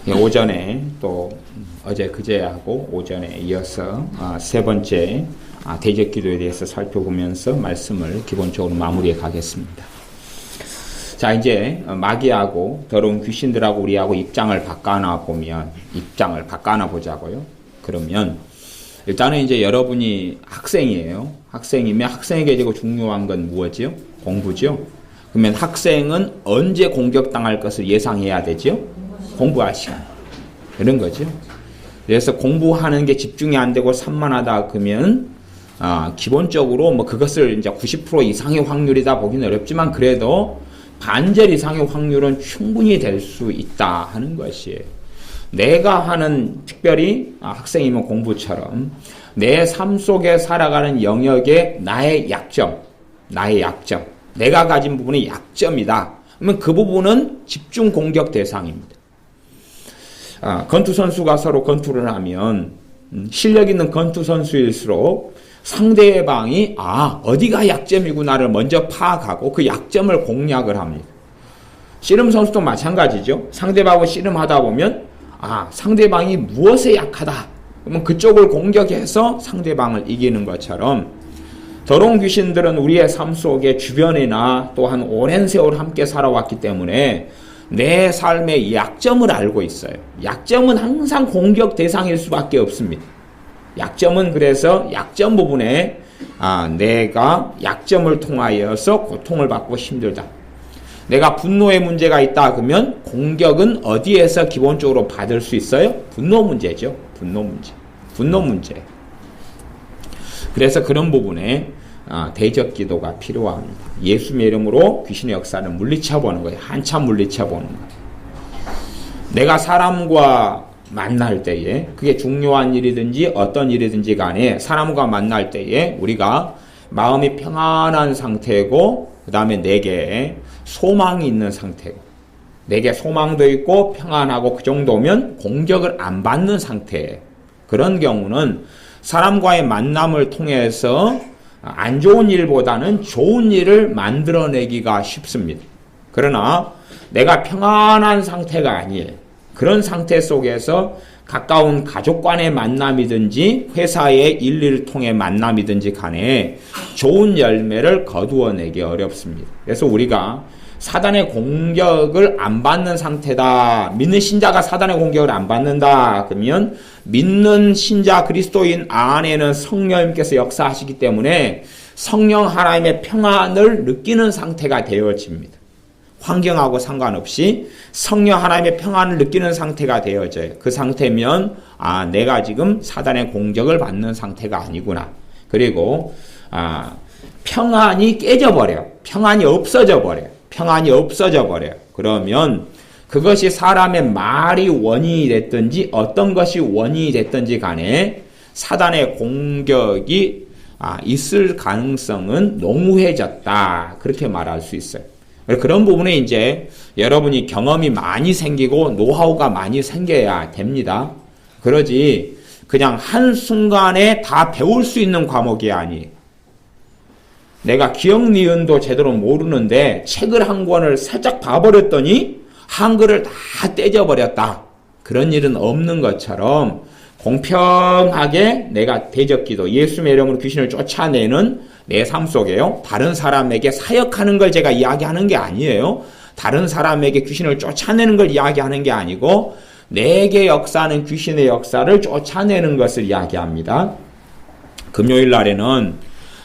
오전에 또 어제 그제하고 오전에 이어서 세 번째 대적 기도에 대해서 살펴보면서 말씀을 기본적으로 마무리해 가겠습니다. 자, 이제 마귀하고 더러운 귀신들하고 우리하고 입장을 바꿔나 보자고요. 그러면 일단은 이제 여러분이 학생이에요. 학생이면 학생에게 지금 중요한 건 무엇이요? 공부죠. 그러면 학생은 언제 공격당할 것을 예상해야 되죠? 공부할 시간. 이런 거죠. 그래서 공부하는 게 집중이 안 되고 산만하다 그러면 기본적으로 뭐 그것을 이제 90% 이상의 확률이다 보기는 어렵지만 그래도 반절 이상의 확률은 충분히 될 수 있다 하는 것이에요. 내가 하는 특별히 학생이면 공부처럼 내 삶 속에 살아가는 영역의 나의 약점, 내가 가진 부분이 약점이다. 그러면 그 부분은 집중 공격 대상입니다. 건투 선수가 서로 건투를 하면 실력 있는 건투 선수일수록 상대방이 어디가 약점이구나를 먼저 파악하고 그 약점을 공략을 합니다. 씨름 선수도 마찬가지죠. 상대방하고 씨름하다 보면 상대방이 무엇에 약하다. 그러면 그쪽을 공격해서 상대방을 이기는 것처럼 더러운 귀신들은 우리의 삶 속에 주변이나 또한 오랜 세월 함께 살아왔기 때문에 내 삶의 약점을 알고 있어요. 약점은 항상 공격 대상일 수밖에 없습니다. 약점은 그래서 약점 부분에 내가 약점을 통하여서 고통을 받고 힘들다. 내가 분노의 문제가 있다 그러면 공격은 어디에서 기본적으로 받을 수 있어요? 분노 문제죠. 분노 문제. 그래서 그런 부분에 대적 기도가 필요합니다. 예수님의 이름으로 귀신의 역사를 물리쳐보는 거예요. 한참 물리쳐보는 거예요. 내가 사람과 만날 때에 그게 중요한 일이든지 어떤 일이든지 간에 사람과 만날 때에 우리가 마음이 평안한 상태고 그 다음에 내게 소망이 있는 상태고 내게 소망도 있고 평안하고 그 정도면 공격을 안 받는 상태예요. 그런 경우는 사람과의 만남을 통해서 안 좋은 일보다는 좋은 일을 만들어내기가 쉽습니다. 그러나 내가 평안한 상태가 아니에요. 그런 상태 속에서 가까운 가족 간의 만남이든지 회사의 일을 통해 만남이든지 간에 좋은 열매를 거두어내기 어렵습니다. 그래서 우리가 사단의 공격을 안 받는 상태다. 믿는 신자가 사단의 공격을 안 받는다. 그러면 믿는 신자 그리스도인 안에는 성령님께서 역사하시기 때문에 성령 하나님의 평안을 느끼는 상태가 되어집니다. 환경하고 상관없이 성령 하나님의 평안을 느끼는 상태가 되어져요. 그 상태면 내가 지금 사단의 공격을 받는 상태가 아니구나. 그리고 평안이 깨져버려요. 평안이 없어져 버려요. 그러면 그것이 사람의 말이 원인이 됐든지 어떤 것이 원인이 됐든지 간에 사단의 공격이 있을 가능성은 농후해졌다. 그렇게 말할 수 있어요. 그런 부분에 이제 여러분이 경험이 많이 생기고 노하우가 많이 생겨야 됩니다. 그러지 그냥 한순간에 다 배울 수 있는 과목이 아니에요. 내가 기억 니은도 제대로 모르는데 책을 한 권을 살짝 봐버렸더니 한글을 다 떼져버렸다. 그런 일은 없는 것처럼 공평하게 내가 대적기도 예수님의 이름으로 귀신을 쫓아내는 내 삶 속에요. 다른 사람에게 사역하는 걸 제가 이야기하는 게 아니에요. 다른 사람에게 귀신을 쫓아내는 걸 이야기하는 게 아니고 내게 역사하는 귀신의 역사를 쫓아내는 것을 이야기합니다. 금요일 날에는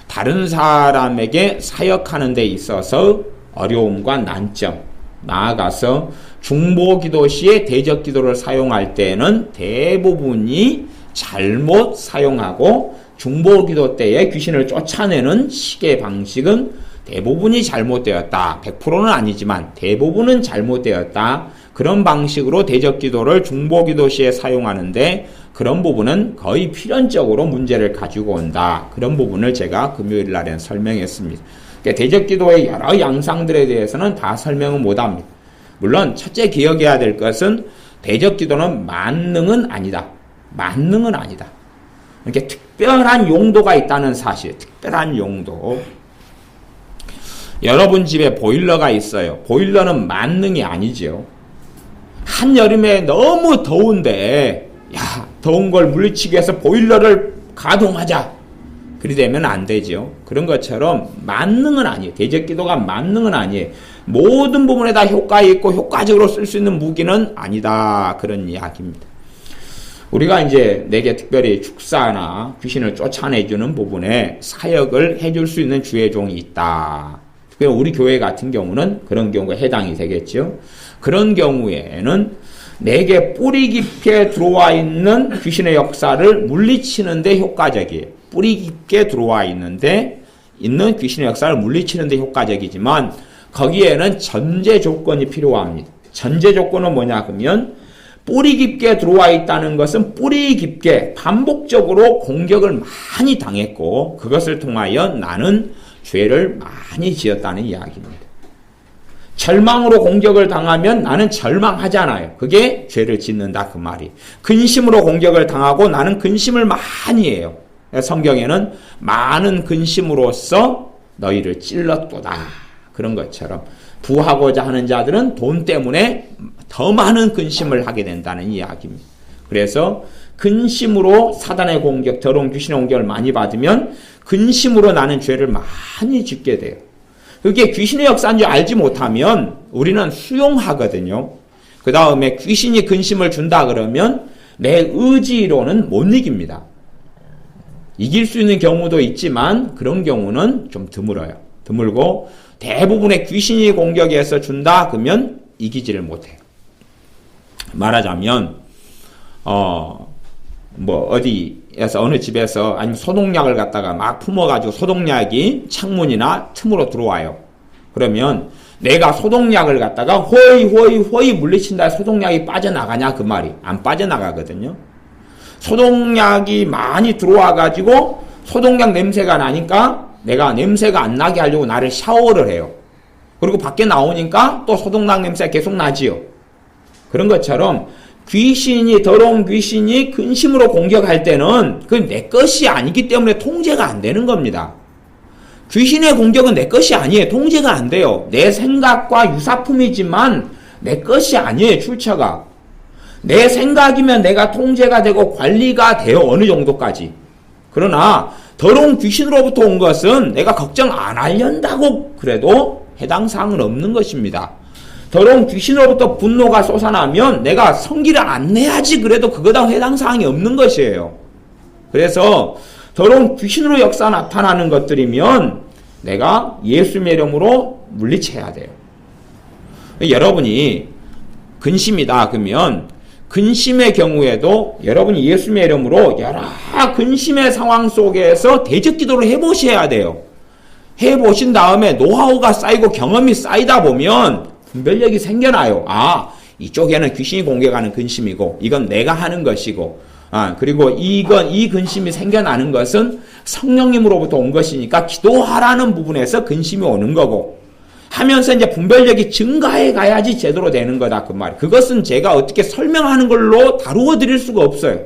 다른 사람에게 사역하는 데 있어서 어려움과 난점, 나아가서 중보기도 시에 대적기도를 사용할 때는 대부분이 잘못 사용하고 중보기도 때에 귀신을 쫓아내는 식의 방식은 대부분이 잘못되었다. 100%는 아니지만 대부분은 잘못되었다. 그런 방식으로 대적기도를 중보기도 시에 사용하는데 그런 부분은 거의 필연적으로 문제를 가지고 온다. 그런 부분을 제가 금요일 날엔 설명했습니다. 그러니까 대적기도의 여러 양상들에 대해서는 다 설명은 못합니다. 물론 첫째 기억해야 될 것은 대적기도는 만능은 아니다. 이렇게 특별한 용도가 있다는 사실. 특별한 용도. 여러분 집에 보일러가 있어요. 보일러는 만능이 아니죠. 한여름에 너무 더운데 더운 걸 물리치기 위해서 보일러를 가동하자. 그리 되면 안 되죠. 그런 것처럼 만능은 아니에요. 대적기도가 만능은 아니에요. 모든 부분에 다 효과 있고 효과적으로 쓸 수 있는 무기는 아니다. 그런 이야기입니다. 우리가 이제 내게 특별히 축사나 귀신을 쫓아내주는 부분에 사역을 해줄 수 있는 주의 종이 있다. 우리 교회 같은 경우는 그런 경우가 해당이 되겠죠. 그런 경우에는 내게 뿌리 깊게 들어와 있는 귀신의 역사를 물리치는 데 효과적이에요. 뿌리 깊게 들어와 있는 귀신의 역사를 물리치는 데 효과적이지만 거기에는 전제 조건이 필요합니다. 전제 조건은 뭐냐 그러면 뿌리 깊게 들어와 있다는 것은 뿌리 깊게 반복적으로 공격을 많이 당했고 그것을 통하여 나는 죄를 많이 지었다는 이야기입니다. 절망으로 공격을 당하면 나는 절망하잖아요. 그게 죄를 짓는다 그 말이. 근심으로 공격을 당하고 나는 근심을 많이 해요. 성경에는 많은 근심으로써 너희를 찔렀도다. 그런 것처럼 부하고자 하는 자들은 돈 때문에 더 많은 근심을 하게 된다는 이야기입니다. 그래서 근심으로 사단의 공격, 더러운 귀신의 공격을 많이 받으면 근심으로 나는 죄를 많이 짓게 돼요. 그게 귀신의 역사인 줄 알지 못하면 우리는 수용하거든요. 그 다음에 귀신이 근심을 준다 그러면 내 의지로는 못 이깁니다. 이길 수 있는 경우도 있지만 그런 경우는 좀 드물어요. 드물고 대부분의 귀신이 공격해서 준다 그러면 이기지를 못해요. 말하자면 어디에서 어느 집에서 아니면 소독약을 갖다가 막 품어가지고 소독약이 창문이나 틈으로 들어와요. 그러면 내가 소독약을 갖다가 호이 물리친다 소독약이 빠져나가냐 그 말이. 안 빠져나가거든요. 소독약이 많이 들어와가지고 소독약 냄새가 나니까 내가 냄새가 안 나게 하려고 나를 샤워를 해요. 그리고 밖에 나오니까 또 소독약 냄새가 계속 나지요. 그런 것처럼 더러운 귀신이 근심으로 공격할 때는 그건 내 것이 아니기 때문에 통제가 안 되는 겁니다. 귀신의 공격은 내 것이 아니에요. 통제가 안 돼요. 내 생각과 유사품이지만 내 것이 아니에요. 출처가. 내 생각이면 내가 통제가 되고 관리가 돼요. 어느 정도까지. 그러나 더러운 귀신으로부터 온 것은 내가 걱정 안 하련다고 그래도 해당 사항은 없는 것입니다. 더러운 귀신으로부터 분노가 솟아나면 내가 성기를 안 내야지 그래도 그거랑 해당 사항이 없는 것이에요. 그래서 더러운 귀신으로 역사 나타나는 것들이면 내가 예수님의 이름으로 물리쳐야 돼요. 여러분이 근심이다 그러면 근심의 경우에도 여러분이 예수님의 이름으로 여러 근심의 상황 속에서 대적 기도를 해보셔야 돼요. 해보신 다음에 노하우가 쌓이고 경험이 쌓이다 보면 분별력이 생겨나요. 이쪽에는 귀신이 공격하는 근심이고 이건 내가 하는 것이고 그리고 이 근심이 생겨나는 것은 성령님으로부터 온 것이니까 기도하라는 부분에서 근심이 오는 거고 하면서 이제 분별력이 증가해 가야지 제대로 되는 거다 그 말. 그것은 제가 어떻게 설명하는 걸로 다루어 드릴 수가 없어요.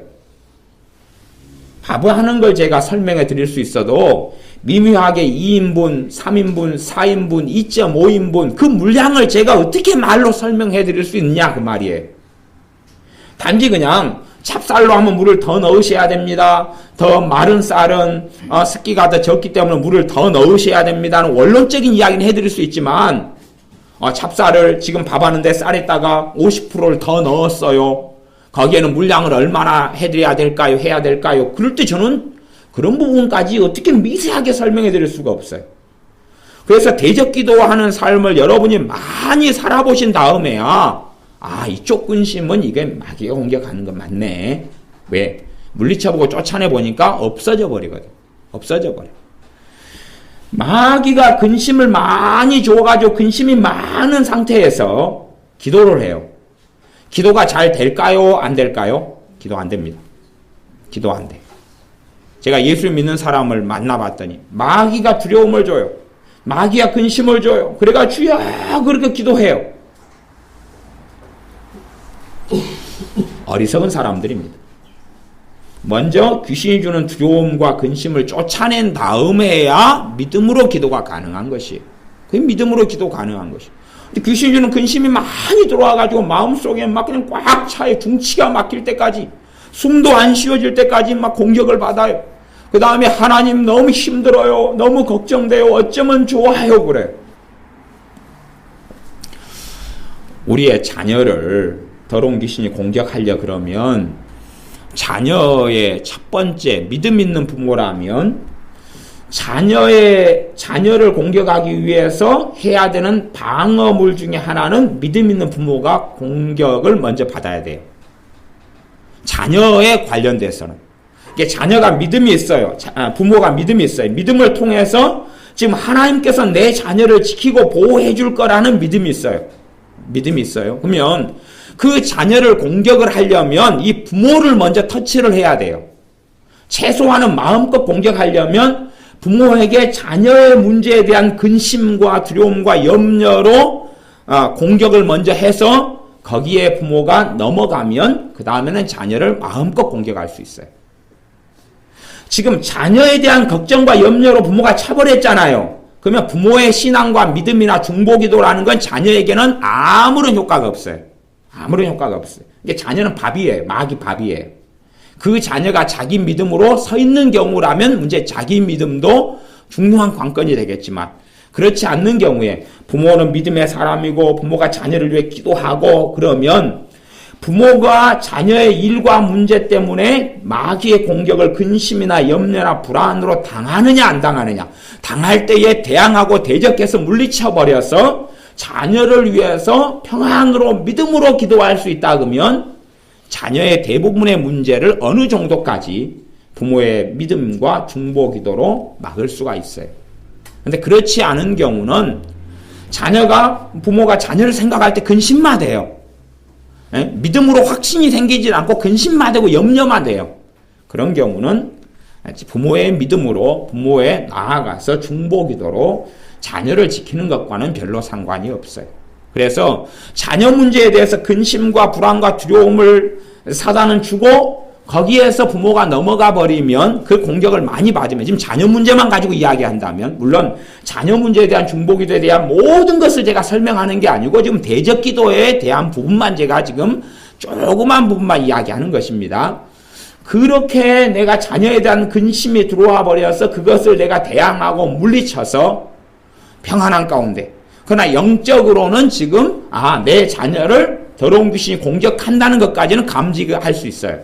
바보하는 걸 제가 설명해 드릴 수 있어도 미묘하게 2인분, 3인분, 4인분, 2.5인분 그 물량을 제가 어떻게 말로 설명해 드릴 수 있냐 그 말이에요. 단지 그냥 찹쌀로 하면 물을 더 넣으셔야 됩니다. 더 마른 쌀은 습기가 더 적기 때문에 물을 더 넣으셔야 됩니다는 원론적인 이야기는 해드릴 수 있지만 찹쌀을 지금 밥하는데 쌀에다가 50%를 더 넣었어요. 거기에는 물량을 얼마나 해드려야 될까요? 해야 될까요? 그럴 때 저는 그런 부분까지 어떻게 미세하게 설명해 드릴 수가 없어요. 그래서 대적 기도하는 삶을 여러분이 많이 살아보신 다음에야 이쪽 근심은 이게 마귀가 공격하는 건 맞네. 왜? 물리쳐보고 쫓아내보니까 없어져 버리거든. 없어져 버려. 마귀가 근심을 많이 줘가지고 근심이 많은 상태에서 기도를 해요. 기도가 잘 될까요? 안 될까요? 기도 안 됩니다. 기도 안 돼. 제가 예수를 믿는 사람을 만나봤더니 마귀가 두려움을 줘요. 마귀가 근심을 줘요. 그래가 주여 그렇게 기도해요. 어리석은 사람들입니다. 먼저 귀신이 주는 두려움과 근심을 쫓아낸 다음에야 믿음으로 기도가 가능한 것이에요. 그게 믿음으로 기도 가능한 것이에요. 근데 귀신이 주는 근심이 많이 들어와가지고 마음속에 막 그냥 꽉 차요. 중치가 막힐 때까지, 숨도 안 쉬어질 때까지 막 공격을 받아요. 그 다음에 하나님 너무 힘들어요. 너무 걱정돼요. 어쩌면 좋아요. 그래. 우리의 자녀를 더러운 귀신이 공격하려 그러면 자녀의 첫 번째 믿음 있는 부모라면 자녀를 공격하기 위해서 해야 되는 방어물 중에 하나는 믿음 있는 부모가 공격을 먼저 받아야 돼요. 자녀에 관련돼서는. 이게 자녀가 믿음이 있어요. 부모가 믿음이 있어요. 믿음을 통해서 지금 하나님께서 내 자녀를 지키고 보호해 줄 거라는 믿음이 있어요. 믿음이 있어요. 그러면 그 자녀를 공격을 하려면 이 부모를 먼저 터치를 해야 돼요. 최소한은 마음껏 공격하려면 부모에게 자녀의 문제에 대한 근심과 두려움과 염려로 공격을 먼저 해서 거기에 부모가 넘어가면 그 다음에는 자녀를 마음껏 공격할 수 있어요. 지금 자녀에 대한 걱정과 염려로 부모가 차버렸잖아요. 그러면 부모의 신앙과 믿음이나 중보기도라는 건 자녀에게는 아무런 효과가 없어요. 아무런 효과가 없어요. 이게 자녀는 밥이에요. 마귀 밥이에요. 그 자녀가 자기 믿음으로 서 있는 경우라면 문제 자기 믿음도 중요한 관건이 되겠지만 그렇지 않는 경우에 부모는 믿음의 사람이고 부모가 자녀를 위해 기도하고 그러면 부모가 자녀의 일과 문제 때문에 마귀의 공격을 근심이나 염려나 불안으로 당하느냐 안 당하느냐, 당할 때에 대항하고 대적해서 물리쳐버려서 자녀를 위해서 평안으로 믿음으로 기도할 수 있다 그러면 자녀의 대부분의 문제를 어느 정도까지 부모의 믿음과 중보 기도로 막을 수가 있어요. 그런데 그렇지 않은 경우는 부모가 자녀를 생각할 때 근심만 돼요. 믿음으로 확신이 생기지 않고 근심만 되고 염려만 돼요. 그런 경우는 부모의 믿음으로 부모에 나아가서 중보기도로 자녀를 지키는 것과는 별로 상관이 없어요. 그래서 자녀 문제에 대해서 근심과 불안과 두려움을 사단은 주고 거기에서 부모가 넘어가 버리면 그 공격을 많이 받으면 지금 자녀 문제만 가지고 이야기한다면 물론 자녀 문제에 대한 중보기도에 대한 모든 것을 제가 설명하는 게 아니고 지금 대적기도에 대한 부분만 제가 지금 조그만 부분만 이야기하는 것입니다. 그렇게 내가 자녀에 대한 근심이 들어와 버려서 그것을 내가 대항하고 물리쳐서 평안한 가운데 그러나 영적으로는 지금 내 자녀를 더러운 귀신이 공격한다는 것까지는 감지할 수 있어요.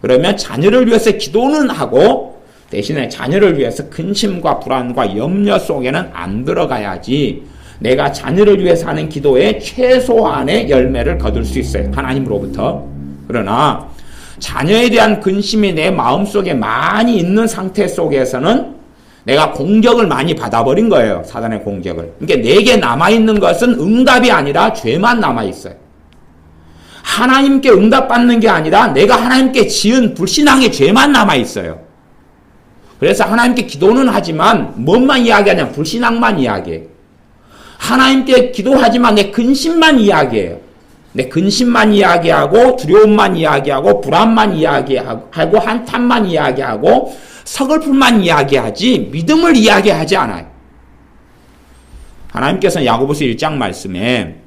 그러면 자녀를 위해서 기도는 하고 대신에 자녀를 위해서 근심과 불안과 염려 속에는 안 들어가야지 내가 자녀를 위해서 하는 기도에 최소한의 열매를 거둘 수 있어요. 하나님으로부터. 그러나 자녀에 대한 근심이 내 마음속에 많이 있는 상태 속에서는 내가 공격을 많이 받아버린 거예요. 사단의 공격을. 그러니까 내게 남아있는 것은 응답이 아니라 죄만 남아있어요. 하나님께 응답받는 게 아니라 내가 하나님께 지은 불신앙의 죄만 남아있어요. 그래서 하나님께 기도는 하지만 뭔만 이야기하냐? 불신앙만 이야기해요. 하나님께 기도하지만 내 근심만 이야기해요. 내 근심만 이야기하고 두려움만 이야기하고 불안만 이야기하고 한탄만 이야기하고 서글픔만 이야기하지 믿음을 이야기하지 않아요. 하나님께서는 야고보서 1장 말씀에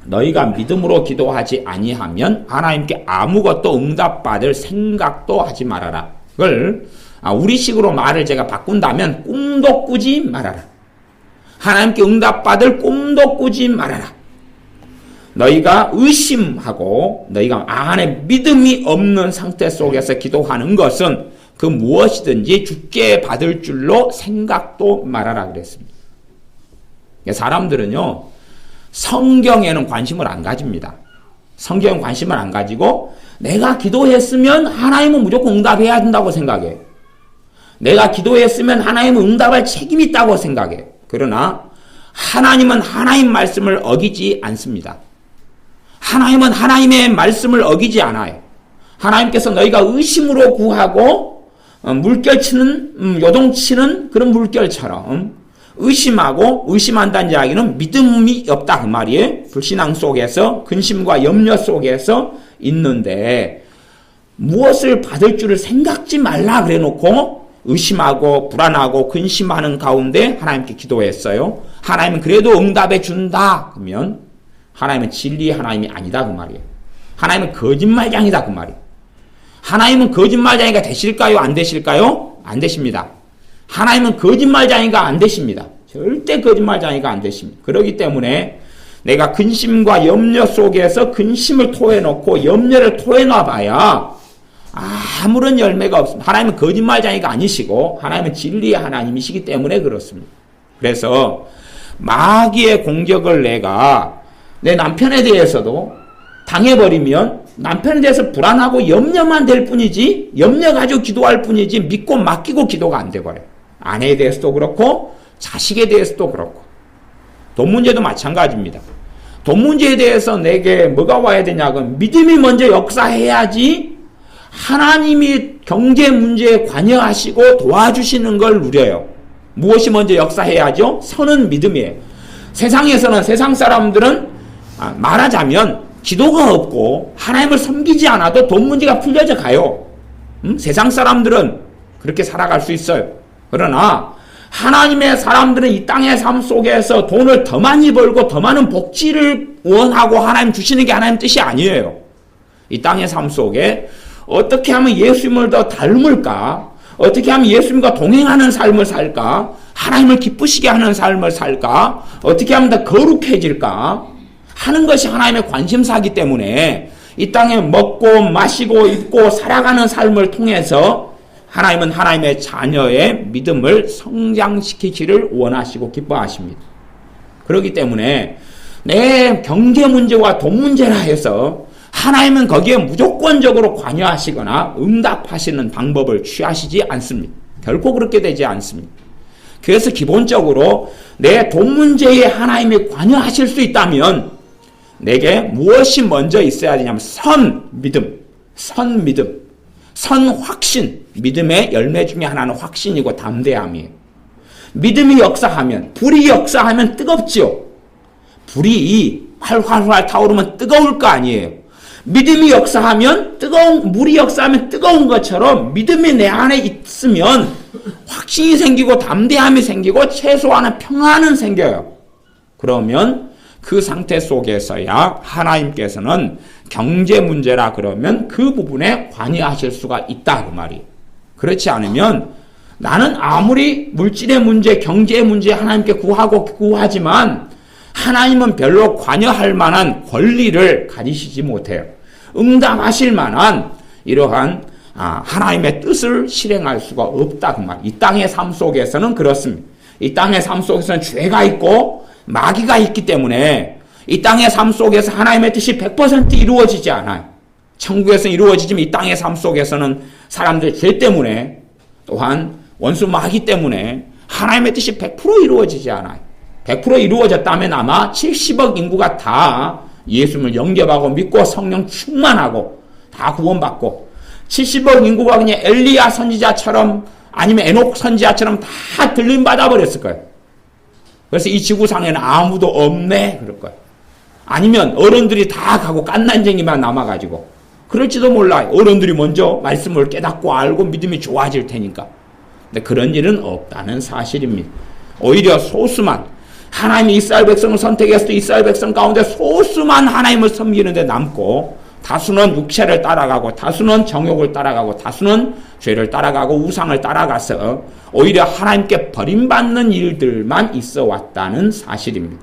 너희가 믿음으로 기도하지 아니하면 하나님께 아무것도 응답받을 생각도 하지 말아라. 그걸 우리식으로 말을 제가 바꾼다면 꿈도 꾸지 말아라. 하나님께 응답받을 꿈도 꾸지 말아라. 너희가 의심하고 너희가 안에 믿음이 없는 상태 속에서 기도하는 것은 그 무엇이든지 주께 받을 줄로 생각도 말아라 그랬습니다. 사람들은요 성경에는 관심을 안 가집니다. 성경은 관심을 안 가지고 내가 기도했으면 하나님은 무조건 응답해야 된다고 생각해요. 내가 기도했으면 하나님은 응답할 책임이 있다고 생각해요. 그러나 하나님은 하나님 말씀을 어기지 않습니다. 하나님은 하나님의 말씀을 어기지 않아요. 하나님께서 너희가 의심으로 구하고 물결치는 요동치는 그런 물결처럼 의심하고 의심한다는 이야기는 믿음이 없다 그 말이에요. 불신앙 속에서 근심과 염려 속에서 있는데 무엇을 받을 줄을 생각지 말라 그래 놓고 의심하고 불안하고 근심하는 가운데 하나님께 기도했어요. 하나님은 그래도 응답해 준다. 그러면 하나님은 진리의 하나님이 아니다. 그 말이에요. 하나님은 거짓말장이다. 그 말이에요. 하나님은 거짓말장이가 되실까요? 안 되실까요? 안 되십니다. 하나님은 거짓말장이가 안 되십니다. 절대 거짓말장이가 안 되십니다. 그렇기 때문에 내가 근심과 염려 속에서 근심을 토해놓고 염려를 토해놔봐야 아무런 열매가 없습니다. 하나님은 거짓말장이가 아니시고 하나님은 진리의 하나님이시기 때문에 그렇습니다. 그래서 마귀의 공격을 내가 내 남편에 대해서도 당해버리면 남편에 대해서 불안하고 염려만 될 뿐이지, 염려 가지고 기도할 뿐이지 믿고 맡기고 기도가 안 돼버려요. 아내에 대해서도 그렇고 자식에 대해서도 그렇고 돈 문제도 마찬가지입니다. 돈 문제에 대해서 내게 뭐가 와야 되냐면 믿음이 먼저 역사해야지 하나님이 경제 문제에 관여하시고 도와주시는 걸 누려요. 무엇이 먼저 역사해야죠? 선은 믿음이에요. 세상에서는, 세상 사람들은 말하자면 기도가 없고 하나님을 섬기지 않아도 돈 문제가 풀려져 가요. 세상 사람들은 그렇게 살아갈 수 있어요. 그러나 하나님의 사람들은 이 땅의 삶 속에서 돈을 더 많이 벌고 더 많은 복지를 원하고 하나님 주시는 게 하나님 뜻이 아니에요. 이 땅의 삶 속에 어떻게 하면 예수님을 더 닮을까? 어떻게 하면 예수님과 동행하는 삶을 살까? 하나님을 기쁘시게 하는 삶을 살까? 어떻게 하면 더 거룩해질까? 하는 것이 하나님의 관심사이기 때문에 이 땅에 먹고 마시고 입고 살아가는 삶을 통해서 하나님은 하나님의 자녀의 믿음을 성장시키기를 원하시고 기뻐하십니다. 그렇기 때문에 내 경제 문제와 돈 문제라 해서 하나님은 거기에 무조건적으로 관여하시거나 응답하시는 방법을 취하시지 않습니다. 결코 그렇게 되지 않습니다. 그래서 기본적으로 내 돈 문제에 하나님이 관여하실 수 있다면 내게 무엇이 먼저 있어야 되냐면 선 믿음, 선 확신, 믿음의 열매 중에 하나는 확신이고 담대함이에요. 믿음이 역사하면, 불이 역사하면 뜨겁지요. 불이 활활활 타오르면 뜨거울 거 아니에요. 믿음이 역사하면 물이 역사하면 뜨거운 것처럼 믿음이 내 안에 있으면 확신이 생기고 담대함이 생기고 최소한은 평안은 생겨요. 그러면 그 상태 속에서야 하나님께서는 경제 문제라 그러면 그 부분에 관여하실 수가 있다 그 말이에요. 그렇지 않으면 나는 아무리 물질의 문제, 경제의 문제 하나님께 구하지만 하나님은 별로 관여할 만한 권리를 가지시지 못해요. 응답하실 만한 이러한 하나님의 뜻을 실행할 수가 없다 그 말. 이 땅의 삶 속에서는 그렇습니다. 이 땅의 삶 속에서는 죄가 있고 마귀가 있기 때문에 이 땅의 삶 속에서 하나님의 뜻이 100% 이루어지지 않아요. 천국에서는 이루어지지만 이 땅의 삶 속에서는 사람들의 죄 때문에 또한 원수 마귀 때문에 하나님의 뜻이 100% 이루어지지 않아요. 100% 이루어졌다면 아마 70억 인구가 다 예수님을 영접하고 믿고 성령 충만하고 다 구원받고 70억 인구가 그냥 엘리야 선지자처럼 아니면 에녹 선지자처럼 다 들림받아 버렸을 거예요. 그래서 이 지구상에는 아무도 없네 그럴 거예요. 아니면 어른들이 다 가고 깐난쟁이만 남아가지고 그럴지도 몰라요. 어른들이 먼저 말씀을 깨닫고 알고 믿음이 좋아질 테니까. 근데 그런 일은 없다는 사실입니다. 오히려 소수만 하나님이 이스라엘 백성을 선택했을 때 이스라엘 백성 가운데 소수만 하나님을 섬기는 데 남고 다수는 육체를 따라가고 다수는 정욕을 따라가고 다수는 죄를 따라가고 우상을 따라가서 오히려 하나님께 버림받는 일들만 있어 왔다는 사실입니다.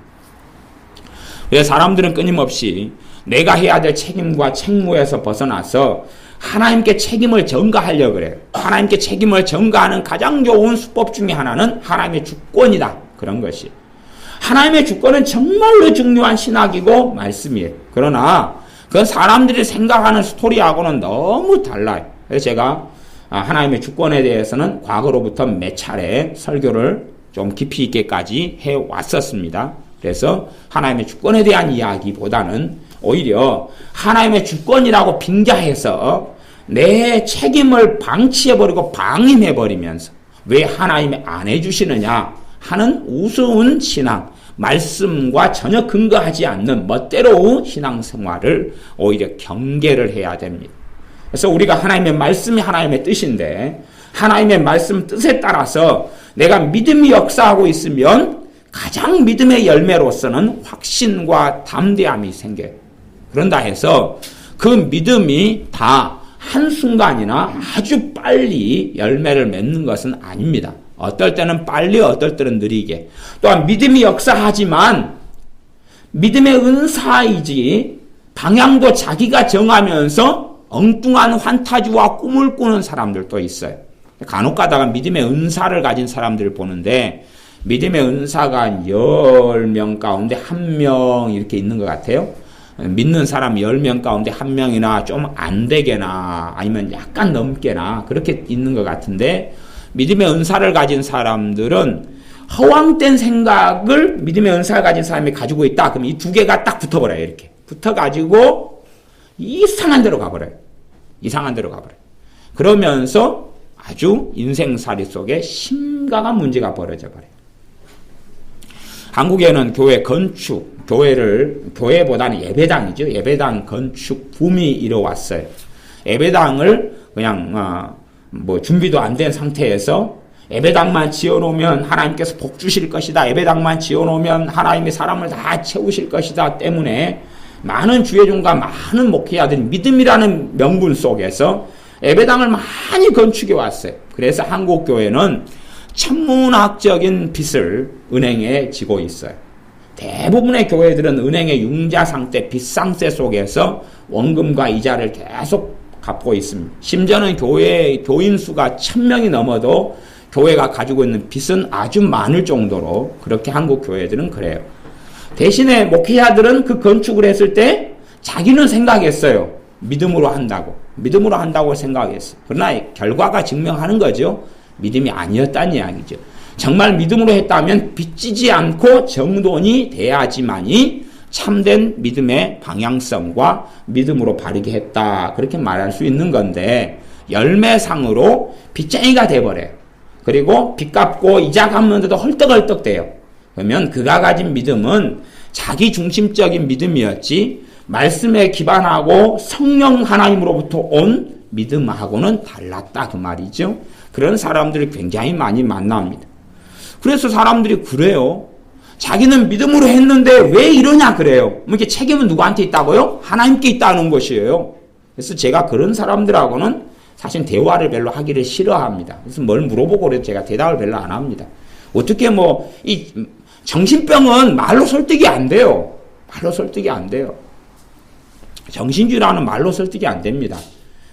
그래서 사람들은 끊임없이 내가 해야 될 책임과 책무에서 벗어나서 하나님께 책임을 전가하려고 그래요. 하나님께 책임을 전가하는 가장 좋은 수법 중에 하나는 하나님의 주권이다. 그런 것이. 하나님의 주권은 정말로 중요한 신학이고 말씀이에요. 그러나 그건 사람들이 생각하는 스토리하고는 너무 달라요. 그래서 제가 하나님의 주권에 대해서는 과거로부터 몇 차례 설교를 좀 깊이 있게까지 해왔었습니다. 그래서 하나님의 주권에 대한 이야기보다는 오히려 하나님의 주권이라고 빙자해서 내 책임을 방치해버리고 방임해버리면서 왜 하나님이 안 해주시느냐 하는 우스운 신앙, 말씀과 전혀 근거하지 않는 멋대로운 신앙생활을 오히려 경계를 해야 됩니다. 그래서 우리가 하나님의 말씀이 하나님의 뜻인데 하나님의 말씀 뜻에 따라서 내가 믿음이 역사하고 있으면 가장 믿음의 열매로서는 확신과 담대함이 생겨요. 그런다 해서 그 믿음이 다 한순간이나 아주 빨리 열매를 맺는 것은 아닙니다. 어떨 때는 빨리, 어떨 때는 느리게. 또한 믿음이 역사하지만 믿음의 은사이지 방향도 자기가 정하면서 엉뚱한 환타지와 꿈을 꾸는 사람들도 있어요. 간혹 가다가 믿음의 은사를 가진 사람들을 보는데 믿음의 은사가 10명 가운데 1명 이렇게 있는 것 같아요. 믿는 사람 10명 가운데 1명이나 좀 안 되게나 아니면 약간 넘게나 그렇게 있는 것 같은데 믿음의 은사를 가진 사람들은 허황된 생각을 믿음의 은사를 가진 사람이 가지고 있다. 그럼 이 두 개가 딱 붙어버려요. 이렇게 붙어가지고 이상한 데로 가버려요. 이상한 데로 가버려요. 그러면서 아주 인생살이 속에 심각한 문제가 벌어져 버려요. 한국에는 교회 건축, 교회보다는 예배당이죠. 예배당 건축 붐이 이뤄왔어요. 예배당을 그냥 준비도 안 된 상태에서 예배당만 지어놓으면 하나님께서 복 주실 것이다. 예배당만 지어놓으면 하나님이 사람을 다 채우실 것이다. 때문에 많은 주회종과 많은 목회자들이 믿음이라는 명분 속에서 예배당을 많이 건축해 왔어요. 그래서 한국 교회는 천문학적인 빚을 은행에 지고 있어요. 대부분의 교회들은 은행의 융자상태, 빚상태 속에서 원금과 이자를 계속 갚고 있습니다. 심지어는 교인 수가 1000명이 넘어도 교회가 가지고 있는 빚은 아주 많을 정도로 그렇게 한국 교회들은 그래요. 대신에 목회자들은 그 건축을 했을 때 자기는 생각했어요. 믿음으로 한다고 생각했어요. 그러나 결과가 증명하는 거죠. 믿음이 아니었다는 이야기죠. 정말 믿음으로 했다면 빚지지 않고 정돈이 돼야지만이 참된 믿음의 방향성과 믿음으로 바르게 했다. 그렇게 말할 수 있는 건데 열매상으로 빚쟁이가 돼버려요. 그리고 빚 갚고 이자 갚는데도 헐떡헐떡 돼요. 그러면 그가 가진 믿음은 자기 중심적인 믿음이었지 말씀에 기반하고 성령 하나님으로부터 온 믿음하고는 달랐다 그 말이죠. 그런 사람들이 굉장히 많이 만납니다. 그래서 사람들이 그래요. 자기는 믿음으로 했는데 왜 이러냐 그래요. 이게 책임은 누구한테 있다고요? 하나님께 있다는 것이에요. 그래서 제가 그런 사람들하고는 사실 대화를 별로 하기를 싫어합니다. 그래서 뭘 물어보고 그래도 제가 대답을 별로 안 합니다. 어떻게 이 정신병은 말로 설득이 안 돼요. 말로 설득이 안 돼요. 정신주의라는 말로 설득이 안 됩니다.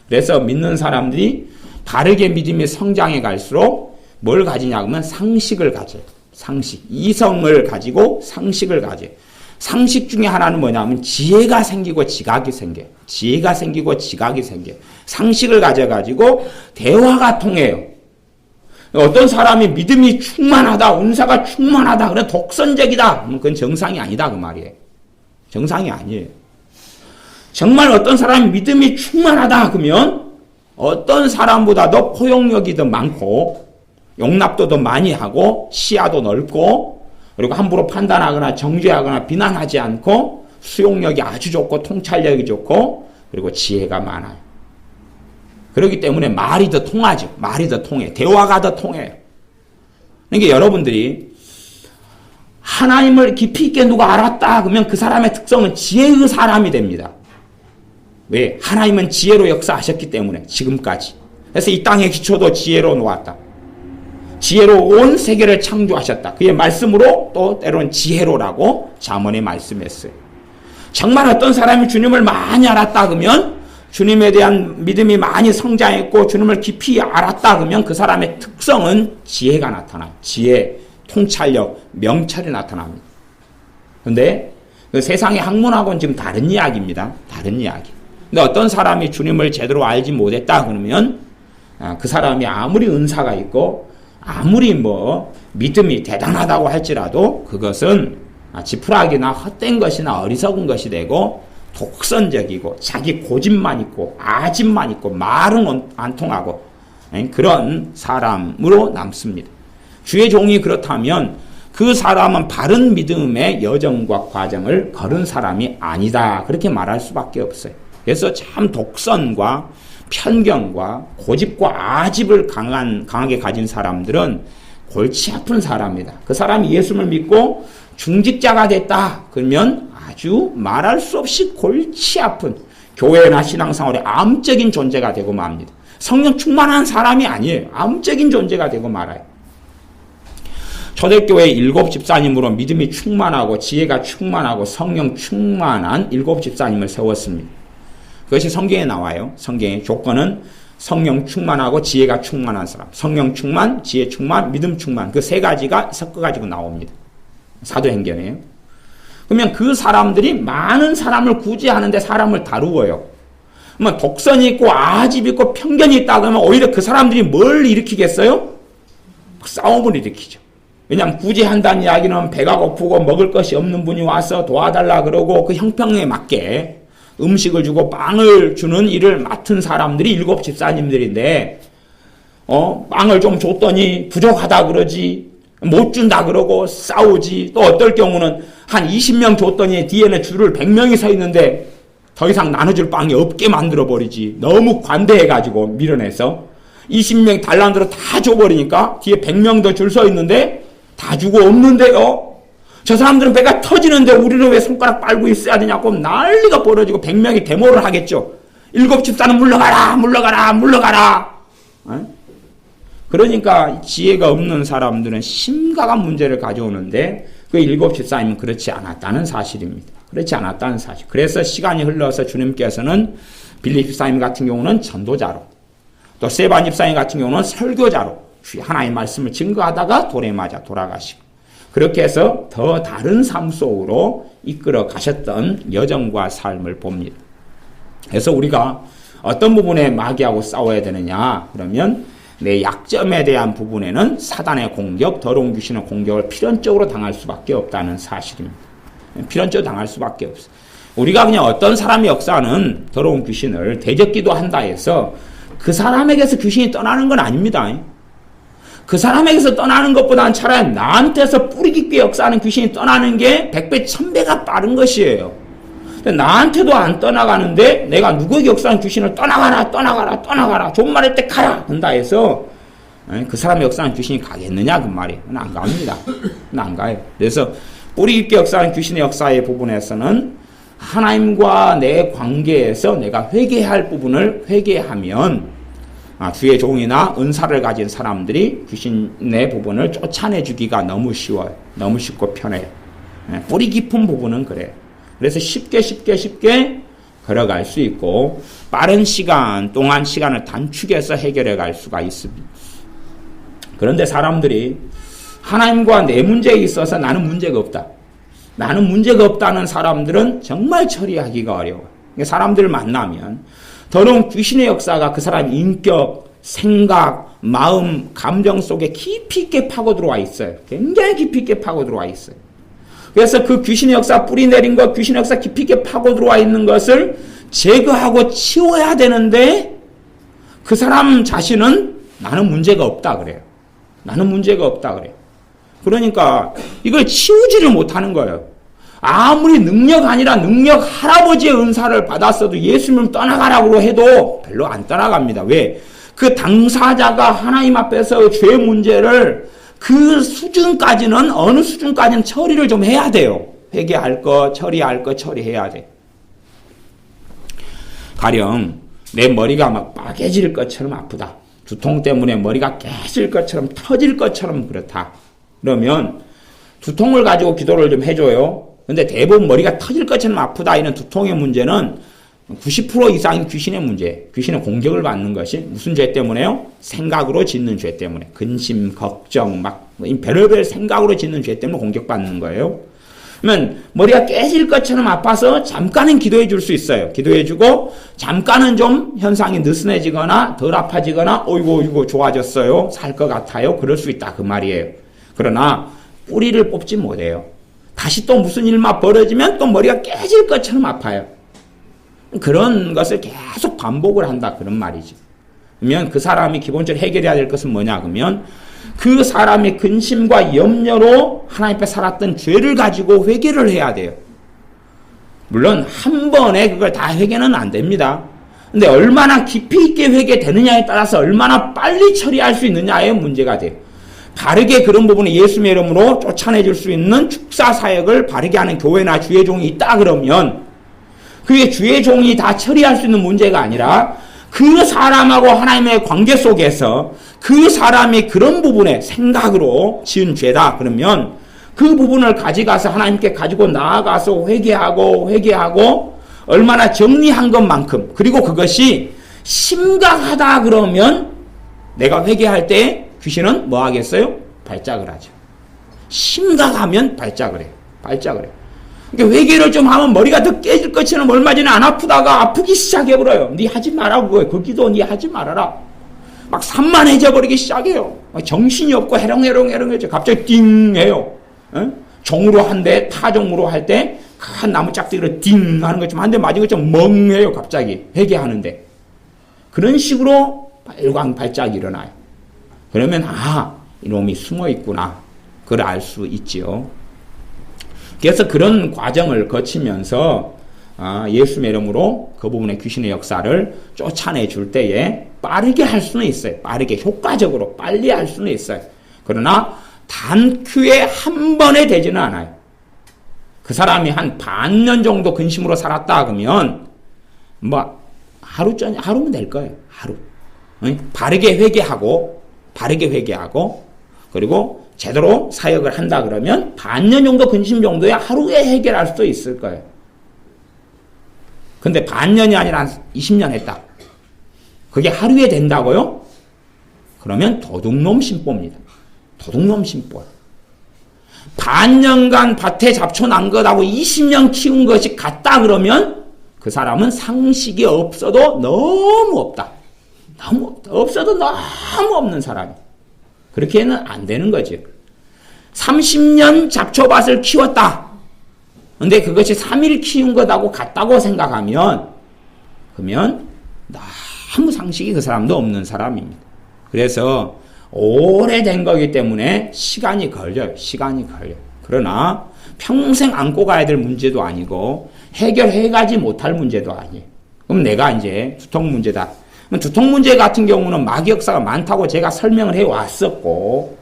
그래서 믿는 사람들이 바르게 믿음이 성장해 갈수록 뭘 가지냐 하면 상식을 가져요. 상식. 이성을 가지고 상식을 가져요. 상식 중에 하나는 뭐냐면 지혜가 생기고 지각이 생겨요. 지혜가 생기고 지각이 생겨요. 상식을 가져가지고 대화가 통해요. 어떤 사람이 믿음이 충만하다, 은사가 충만하다, 그래 독선적이다. 그건 정상이 아니다 그 말이에요. 정상이 아니에요. 정말 어떤 사람이 믿음이 충만하다 그러면 어떤 사람보다도 포용력이 더 많고 용납도 더 많이 하고 시야도 넓고 그리고 함부로 판단하거나 정죄하거나 비난하지 않고 수용력이 아주 좋고 통찰력이 좋고 그리고 지혜가 많아요. 그렇기 때문에 말이 더 통하죠. 말이 더 통해. 대화가 더 통해요. 그러니까 여러분들이 하나님을 깊이 있게 누가 알았다 그러면 그 사람의 특성은 지혜의 사람이 됩니다. 왜? 하나님은 지혜로 역사하셨기 때문에 지금까지. 그래서 이 땅의 기초도 지혜로 놓았다. 지혜로 온 세계를 창조하셨다. 그의 말씀으로 또 때로는 지혜로라고 잠언에 말씀했어요. 정말 어떤 사람이 주님을 많이 알았다 그러면 주님에 대한 믿음이 많이 성장했고 주님을 깊이 알았다 그러면 그 사람의 특성은 지혜가 나타나요. 지혜, 통찰력, 명철이 나타납니다. 그런데 그 세상의 학문하고는 지금 다른 이야기입니다. 다른 이야기. 근데 어떤 사람이 주님을 제대로 알지 못했다 그러면 그 사람이 아무리 은사가 있고 아무리 믿음이 대단하다고 할지라도 그것은 지푸라기나 헛된 것이나 어리석은 것이 되고 독선적이고 자기 고집만 있고 아집만 있고 말은 안 통하고 그런 사람으로 남습니다. 주의 종이 그렇다면 그 사람은 바른 믿음의 여정과 과정을 걸은 사람이 아니다. 그렇게 말할 수밖에 없어요. 그래서 참 독선과 편견과 고집과 아집을 강하게 가진 사람들은 골치 아픈 사람이다. 그 사람이 예수를 믿고 중직자가 됐다. 그러면 아주 말할 수 없이 골치 아픈 교회나 신앙생활의 암적인 존재가 되고 맙니다. 성령 충만한 사람이 아니에요. 암적인 존재가 되고 말아요. 초대교회 7 집사님으로 믿음이 충만하고 지혜가 충만하고 성령 충만한 7 집사님을 세웠습니다. 그것이 성경에 나와요. 성경의 조건은 성령 충만하고 지혜가 충만한 사람. 성령 충만, 지혜 충만, 믿음 충만. 그 세 가지가 섞어가지고 나옵니다. 사도행전이에요. 그러면 그 사람들이 많은 사람을 구제하는데 사람을 다루어요. 그러면 독선이 있고 아집 있고 편견이 있다 그러면 오히려 그 사람들이 뭘 일으키겠어요? 싸움을 일으키죠. 왜냐하면 구제한다는 이야기는 배가 고프고 먹을 것이 없는 분이 와서 도와달라 그러고 그 형평에 맞게 음식을 주고 빵을 주는 일을 맡은 사람들이 7 집사님들인데 빵을 좀 줬더니 부족하다 그러지, 못 준다 그러고 싸우지, 또 어떨 경우는 한 20명 줬더니 뒤에는 줄을 100명이 서 있는데 더 이상 나눠줄 빵이 없게 만들어버리지. 너무 관대해가지고 밀어내서 20명 달란트로 다 줘버리니까 뒤에 100명 더 줄 서 있는데 다 주고 없는데요. 저 사람들은 배가 터지는데 우리는 왜 손가락 빨고 있어야 되냐고 난리가 벌어지고 100명이 데모를 하겠죠. 7 집사는 물러가라 물러가라 물러가라. 그러니까 지혜가 없는 사람들은 심각한 문제를 가져오는데 그 7 집사님은 그렇지 않았다는 사실입니다. 그렇지 않았다는 사실. 그래서 시간이 흘러서 주님께서는 빌립 집사님 같은 경우는 전도자로, 또 세반 집사님 같은 경우는 설교자로 하나님의 말씀을 증거하다가 돌에 맞아 돌아가시고, 그렇게 해서 더 다른 삶 속으로 이끌어 가셨던 여정과 삶을 봅니다. 그래서 우리가 어떤 부분에 마귀하고 싸워야 되느냐 그러면 내 약점에 대한 부분에는 사단의 공격, 더러운 귀신의 공격을 필연적으로 당할 수밖에 없다는 사실입니다. 필연적으로 당할 수밖에 없어요. 우리가 그냥 어떤 사람의 역사는 더러운 귀신을 대적기도 한다 해서 그 사람에게서 귀신이 떠나는 건 아닙니다. 그 사람에게서 떠나는 것보다는 차라리 나한테서 뿌리 깊게 역사하는 귀신이 떠나는 게 100배, 1000배가 빠른 것이에요. 나한테도 안 떠나가는데 내가 누구에게 역사하는 귀신을 떠나가라 떠나가라 떠나가라 존말할 때 가라 한다 해서 그 사람의 역사하는 귀신이 가겠느냐 그 말이에요. 그건 안 갑니다. 그건 안 가요. 그래서 뿌리 깊게 역사하는 귀신의 역사의 부분에서는 하나님과 내 관계에서 내가 회개할 부분을 회개하면 주의 종이나 은사를 가진 사람들이 귀신의 부분을 쫓아내주기가 너무 쉬워요. 너무 쉽고 편해요. 뿌리 깊은 부분은 그래요. 그래서 쉽게 걸어갈 수 있고 빠른 시간 동안 시간을 단축해서 해결해 갈 수가 있습니다. 그런데 사람들이 하나님과 내 문제에 있어서 나는 문제가 없다. 나는 문제가 없다는 사람들은 정말 처리하기가 어려워요. 사람들을 만나면 더러운 귀신의 역사가 그 사람의 인격, 생각, 마음, 감정 속에 깊이 있게 파고 들어와 있어요. 굉장히 깊이 있게 파고 들어와 있어요. 그래서 그 귀신의 역사 뿌리 내린 것, 귀신의 역사 깊이 있게 파고 들어와 있는 것을 제거하고 치워야 되는데 그 사람 자신은 나는 문제가 없다 그래요. 나는 문제가 없다 그래요. 그러니까 이걸 치우지를 못하는 거예요. 아무리 능력 아니라 능력 할아버지의 은사를 받았어도 예수님 떠나가라고 해도 별로 안 떠나갑니다. 왜? 그 당사자가 하나님 앞에서 죄 문제를 그 수준까지는 어느 수준까지는 처리를 좀 해야 돼요. 회개할 거, 처리할 거 처리해야 돼. 가령 내 머리가 막 빠개질 것처럼 아프다. 두통 때문에 머리가 깨질 것처럼 터질 것처럼 그렇다. 그러면 두통을 가지고 기도를 좀 해줘요. 근데 대부분 머리가 터질 것처럼 아프다 이런 두통의 문제는 90% 이상이 귀신의 문제, 귀신의 공격을 받는 것이 무슨 죄 때문에요? 생각으로 짓는 죄 때문에. 근심, 걱정, 막 별의별 생각으로 짓는 죄 때문에 공격받는 거예요. 그러면 머리가 깨질 것처럼 아파서 잠깐은 기도해 줄 수 있어요. 기도해 주고 잠깐은 좀 현상이 느슨해지거나 덜 아파지거나 어이구 좋아졌어요. 살 것 같아요. 그럴 수 있다 그 말이에요. 그러나 뿌리를 뽑지 못해요. 다시 또 무슨 일만 벌어지면 또 머리가 깨질 것처럼 아파요. 그런 것을 계속 반복을 한다 그런 말이지. 그러면 그 사람이 기본적으로 해결해야 될 것은 뭐냐 그러면 그 사람의 근심과 염려로 하나님 앞에 살았던 죄를 가지고 회개를 해야 돼요. 물론 한 번에 그걸 다 회개는 안 됩니다. 근데 얼마나 깊이 있게 회개되느냐에 따라서 얼마나 빨리 처리할 수 있느냐에 문제가 돼요. 바르게 그런 부분에 예수님의 이름으로 쫓아내줄 수 있는 축사 사역을 바르게 하는 교회나 주의 종이 있다 그러면 그게 주의 종이 다 처리할 수 있는 문제가 아니라 그 사람하고 하나님의 관계 속에서 그 사람이 그런 부분에 생각으로 지은 죄다 그러면 그 부분을 가져가서 하나님께 가지고 나아가서 회개하고 얼마나 정리한 것만큼 그리고 그것이 심각하다 그러면 내가 회개할 때 귀신은 뭐 하겠어요? 발작을 하죠. 심각하면 발작을 해요. 그러니까 회개를 좀 하면 머리가 더 깨질 것처럼 얼마 전에 안 아프다가 아프기 시작해버려요. 니 하지 말라고 그 기도 니 하지 말아라. 막 산만해져 버리기 시작해요. 정신이 없고 해롱해져. 갑자기 띵 해요. 종으로 한 대 타종으로 할 때 큰 나무 짝대기로 띵 하는 것처럼 한 대 맞은 것처럼 멍해요. 갑자기 회개하는데 그런 식으로 발작이 일어나요. 그러면 이놈이 숨어 있구나. 그걸 알 수 있지요. 그래서 그런 과정을 거치면서 예수님의 이름으로 그 부분의 귀신의 역사를 쫓아내 줄 때에 빠르게 할 수는 있어요. 빠르게 효과적으로 빨리 할 수는 있어요. 그러나 단큐에 한 번에 되지는 않아요. 그 사람이 한 반년 정도 근심으로 살았다 그러면 하루면 될 거예요. 하루. 바르게 회개하고 그리고 제대로 사역을 한다 그러면 반년 정도 근심 정도에 하루에 해결할 수도 있을 거예요. 근데 반년이 아니라 한 20년 했다. 그게 하루에 된다고요? 그러면 도둑놈 심보입니다. 도둑놈 심보. 반년간 밭에 잡초 난 것하고 20년 키운 것이 같다 그러면 그 사람은 상식이 없어도 너무 없다. 없어도 너무 없는 사람이. 그렇게는 안 되는 거죠. 30년 잡초밭을 키웠다. 근데 그것이 3일 키운 것하고 같다고 생각하면 그러면 너무 상식이 그 사람도 없는 사람입니다. 그래서 오래된 거기 때문에 시간이 걸려요. 그러나 평생 안고 가야 될 문제도 아니고 해결해가지 못할 문제도 아니에요. 그럼 내가 이제 두통 문제다. 두통 문제 같은 경우는 마귀 역사가 많다고 제가 설명을 해왔었고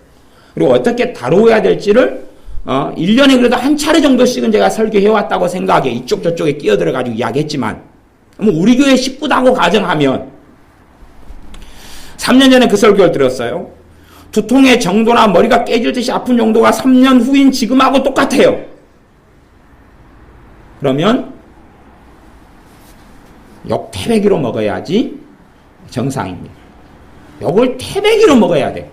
그리고 어떻게 다루어야 될지를 1년에 그래도 한 차례 정도씩은 제가 설교해왔다고 생각해. 이쪽 저쪽에 끼어들어가지고 이야기했지만 우리 교회 식구다고 가정하면 3년 전에 그 설교를 들었어요. 두통의 정도나 머리가 깨질 듯이 아픈 정도가 3년 후인 지금하고 똑같아요. 그러면 욕 태백이로 먹어야지 정상입니다. 욕을 태백이로 먹어야 돼.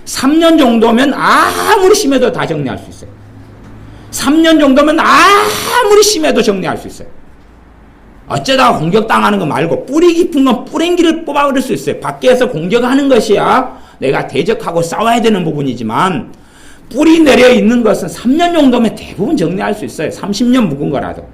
3년 정도면 아무리 심해도 다 정리할 수 있어요. 3년 정도면 아무리 심해도 정리할 수 있어요. 어쩌다가 공격당하는 거 말고 뿌리 깊은 건 뿌랭기를 뽑아버릴 수 있어요. 밖에서 공격하는 것이야 내가 대적하고 싸워야 되는 부분이지만 뿌리 내려 있는 것은 3년 정도면 대부분 정리할 수 있어요. 30년 묵은 거라도.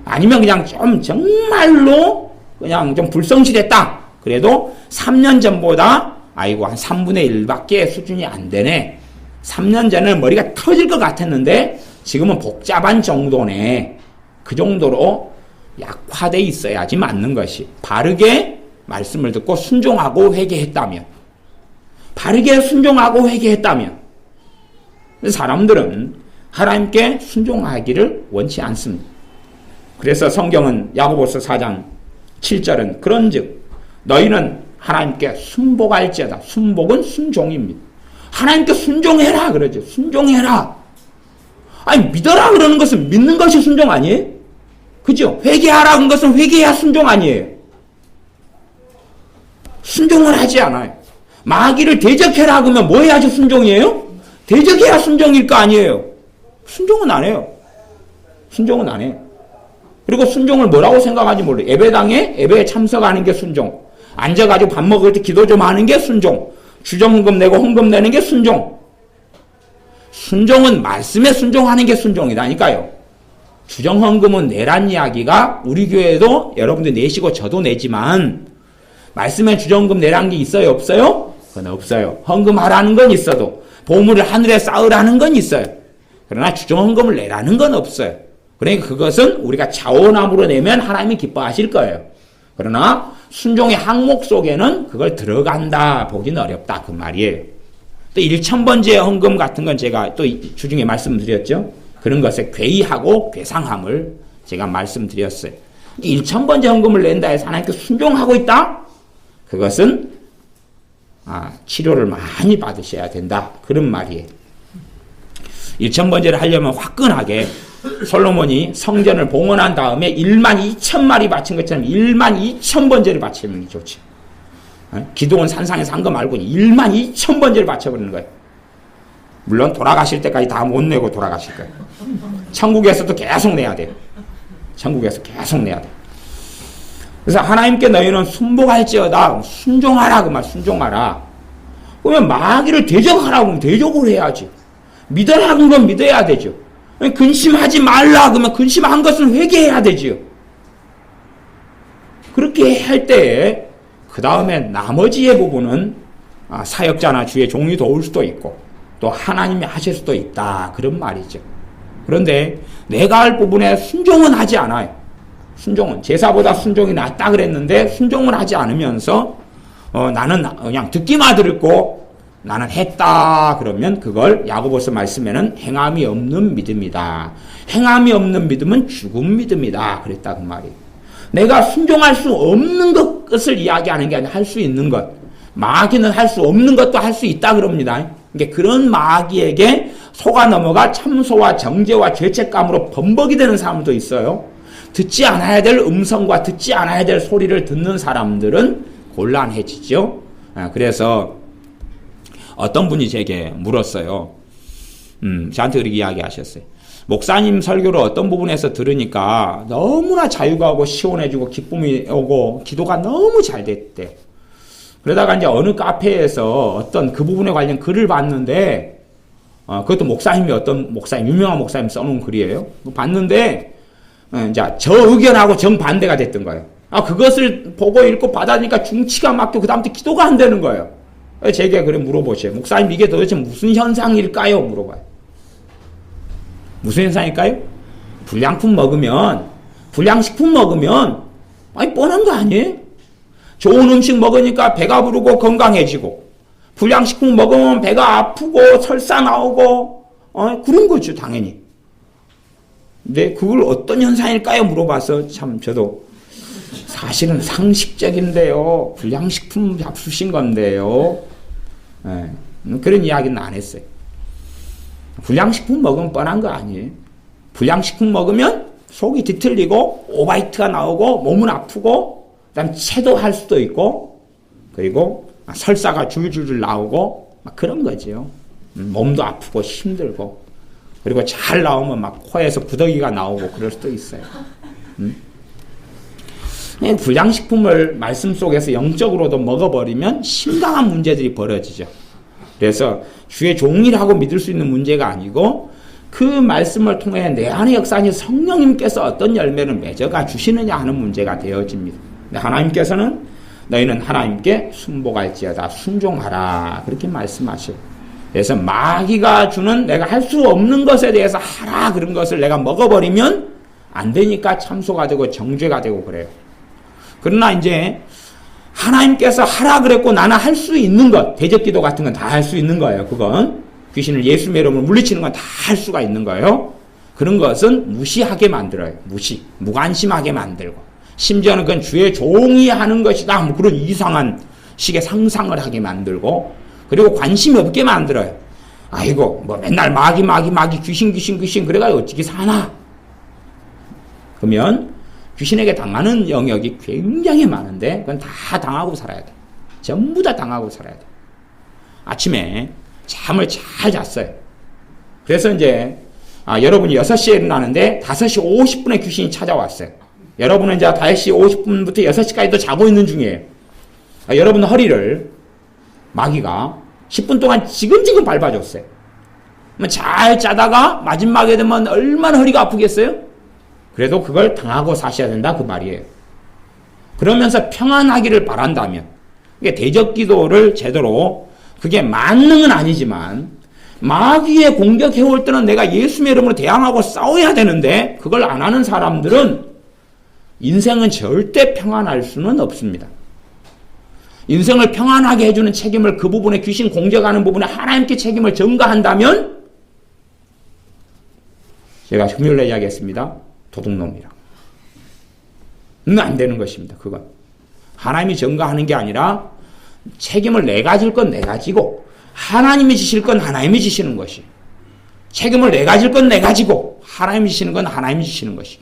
아니면 그냥 좀 정말로 그냥 좀 불성실했다. 그래도 3년 전보다 한 3분의 1밖에 수준이 안 되네. 3년 전에는 머리가 터질 것 같았는데 지금은 복잡한 정도네. 그 정도로 약화돼 있어야지 맞는 것이. 바르게 말씀을 듣고 순종하고 회개했다면. 사람들은 하나님께 순종하기를 원치 않습니다. 그래서 성경은 야고보서 4장 7절은 그런즉 너희는 하나님께 순복할지어다. 순복은 순종입니다. 하나님께 순종해라 그러죠. 순종해라. 믿어라 그러는 것은 믿는 것이 순종 아니에요? 그죠? 회개하라 그런 것은 회개해야 순종 아니에요? 순종을 하지 않아요. 마귀를 대적해라 그러면 뭐 해야지 순종이에요? 대적해야 순종일 거 아니에요? 순종은 안 해요. 그리고 순종을 뭐라고 생각하는지 몰라요. 예배에 참석하는 게 순종. 앉아가지고 밥 먹을 때 기도 좀 하는 게 순종. 주정헌금 내고 헌금 내는 게 순종. 순종은 말씀에 순종하는 게 순종이라니까요. 주정헌금은 내란 이야기가 우리 교회도 여러분들 내시고 저도 내지만 말씀에 주정헌금 내란 게 있어요? 없어요? 그건 없어요. 헌금하라는 건 있어도 보물을 하늘에 쌓으라는 건 있어요. 그러나 주정헌금을 내라는 건 없어요. 그러니까 그것은 우리가 자원함으로 내면 하나님이 기뻐하실 거예요. 그러나 순종의 항목 속에는 그걸 들어간다 보기는 어렵다 그 말이에요. 또 1000번째 헌금 같은 건 제가 또 주중에 말씀드렸죠. 그런 것에 괴의하고 괴상함을 제가 말씀드렸어요. 1000번째 헌금을 낸다 해서 하나님께 순종하고 있다? 그것은 치료를 많이 받으셔야 된다. 그런 말이에요. 1000번째를 하려면 화끈하게 솔로몬이 성전을 봉헌한 다음에 12,000마리 바친 것처럼 12,000번째를 바치는 게 좋지. 기도원 산상에서 한 거 말고 12,000번째를 바쳐버리는 거예요. 물론 돌아가실 때까지 다 못 내고 돌아가실 거예요. 천국에서도 계속 내야 돼요. 천국에서 계속 내야 돼요. 그래서 하나님께 너희는 순복할지어다. 순종하라 그 말, 순종하라. 그러면 마귀를 대적하라고 하면 대적을 해야지. 믿어라 그러면 믿어야 되죠. 근심하지 말라 그러면 근심한 것은 회개해야 되지요. 그렇게 할 때에 그 다음에 나머지의 부분은 사역자나 주의 종이 도울 수도 있고 또 하나님이 하실 수도 있다. 그런 말이죠. 그런데 내가 할 부분에 순종은 하지 않아요. 순종은 제사보다 순종이 낫다 그랬는데 순종을 하지 않으면서 나는 그냥 듣기만 듣고 나는 했다 그러면 그걸 야고보서 말씀에는 행함이 없는 믿음이다. 행함이 없는 믿음은 죽은 믿음이다. 그랬다 그 말이에요. 내가 순종할 수 없는 것을 이야기하는 게 아니라 할 수 있는 것. 마귀는 할 수 없는 것도 할 수 있다 그럽니다. 그러니까 그런 마귀에게 속아 넘어가 참소와 정죄와 죄책감으로 범벅이 되는 사람도 있어요. 듣지 않아야 될 음성과 듣지 않아야 될 소리를 듣는 사람들은 곤란해지죠. 그래서 어떤 분이 제게 물었어요. 저한테 그렇게 이야기하셨어요. 목사님 설교를 어떤 부분에서 들으니까 너무나 자유가 오고 시원해지고 기쁨이 오고 기도가 너무 잘 됐대. 그러다가 이제 어느 카페에서 어떤 그 부분에 관련 글을 봤는데 그것도 목사님이 어떤 목사님, 유명한 목사님 써놓은 글이에요. 봤는데 이제 저 의견하고 정반대가 됐던 거예요. 그것을 보고 읽고 받아니까 중치가 막히고 그 다음부터 기도가 안 되는 거예요. 제게 그래 물어보셔요. 목사님 이게 도대체 무슨 현상일까요? 물어봐요. 무슨 현상일까요? 불량품 먹으면 불량식품 먹으면 뻔한 거 아니에요? 좋은 음식 먹으니까 배가 부르고 건강해지고 불량식품 먹으면 배가 아프고 설사 나오고 그런 거죠 당연히. 근데 그걸 어떤 현상일까요? 물어봐서 참 저도 사실은 상식적인데요. 불량식품 잡수신 건데요. 그런 이야기는 안 했어요. 불량식품 먹으면 뻔한 거 아니에요. 불량식품 먹으면 속이 뒤틀리고 오바이트가 나오고 몸은 아프고 그다음 체도할 수도 있고 그리고 설사가 줄줄 나오고 막 그런 거죠. 몸도 아프고 힘들고 그리고 잘 나오면 막 코에서 구더기가 나오고 그럴 수도 있어요. 불량식품을 말씀 속에서 영적으로도 먹어버리면 심각한 문제들이 벌어지죠. 그래서 주의 종이라고 믿을 수 있는 문제가 아니고 그 말씀을 통해 내 안에 역사하신 성령님께서 어떤 열매를 맺어가 주시느냐 하는 문제가 되어집니다. 하나님께서는 너희는 하나님께 순복할지어다 순종하라 그렇게 말씀하셔요. 그래서 마귀가 주는 내가 할 수 없는 것에 대해서 하라 그런 것을 내가 먹어버리면 안 되니까 참소가 되고 정죄가 되고 그래요. 그러나 이제 하나님께서 하라 그랬고 나는 할 수 있는 것, 대적기도 같은 건 다 할 수 있는 거예요. 그건 귀신을 예수님의 이름으로 물리치는 건 다 할 수가 있는 거예요. 그런 것은 무시하게 만들어요. 무관심하게 만들고 심지어는 그건 주의 종이 하는 것이다. 뭐 그런 이상한 식의 상상을 하게 만들고 그리고 관심이 없게 만들어요. 아이고 뭐 맨날 마귀 귀신 그래가지고 어떻게 사나. 그러면 귀신에게 당하는 영역이 굉장히 많은데 그건 다 당하고 살아야 돼. 전부 다 당하고 살아야 돼. 아침에 잠을 잘 잤어요. 그래서 이제 여러분이 6시에 일어나는데 5시 50분에 귀신이 찾아왔어요. 여러분은 이제 5시 50분부터 6시까지도 자고 있는 중이에요. 여러분 허리를 마귀가 10분 동안 지근지근 밟아줬어요. 잘 자다가 마지막에 되면 얼마나 허리가 아프겠어요? 그래도 그걸 당하고 사셔야 된다 그 말이에요. 그러면서 평안하기를 바란다면 대적 기도를 제대로 그게 만능은 아니지만 마귀의 공격해올 때는 내가 예수님의 이름으로 대항하고 싸워야 되는데 그걸 안 하는 사람들은 인생은 절대 평안할 수는 없습니다. 인생을 평안하게 해주는 책임을 그 부분에 귀신 공격하는 부분에 하나님께 책임을 전가한다면 제가 금요일에 이야기했습니다. 도둑놈이라고. 안 되는 것입니다. 그건. 하나님이 전가하는 게 아니라 책임을 내가 질 건 내가 지고 하나님이 지실 건 하나님이 지시는 것이. 책임을 내가 질 건 내가 지고 하나님이 지시는 건 하나님이 지시는 것이.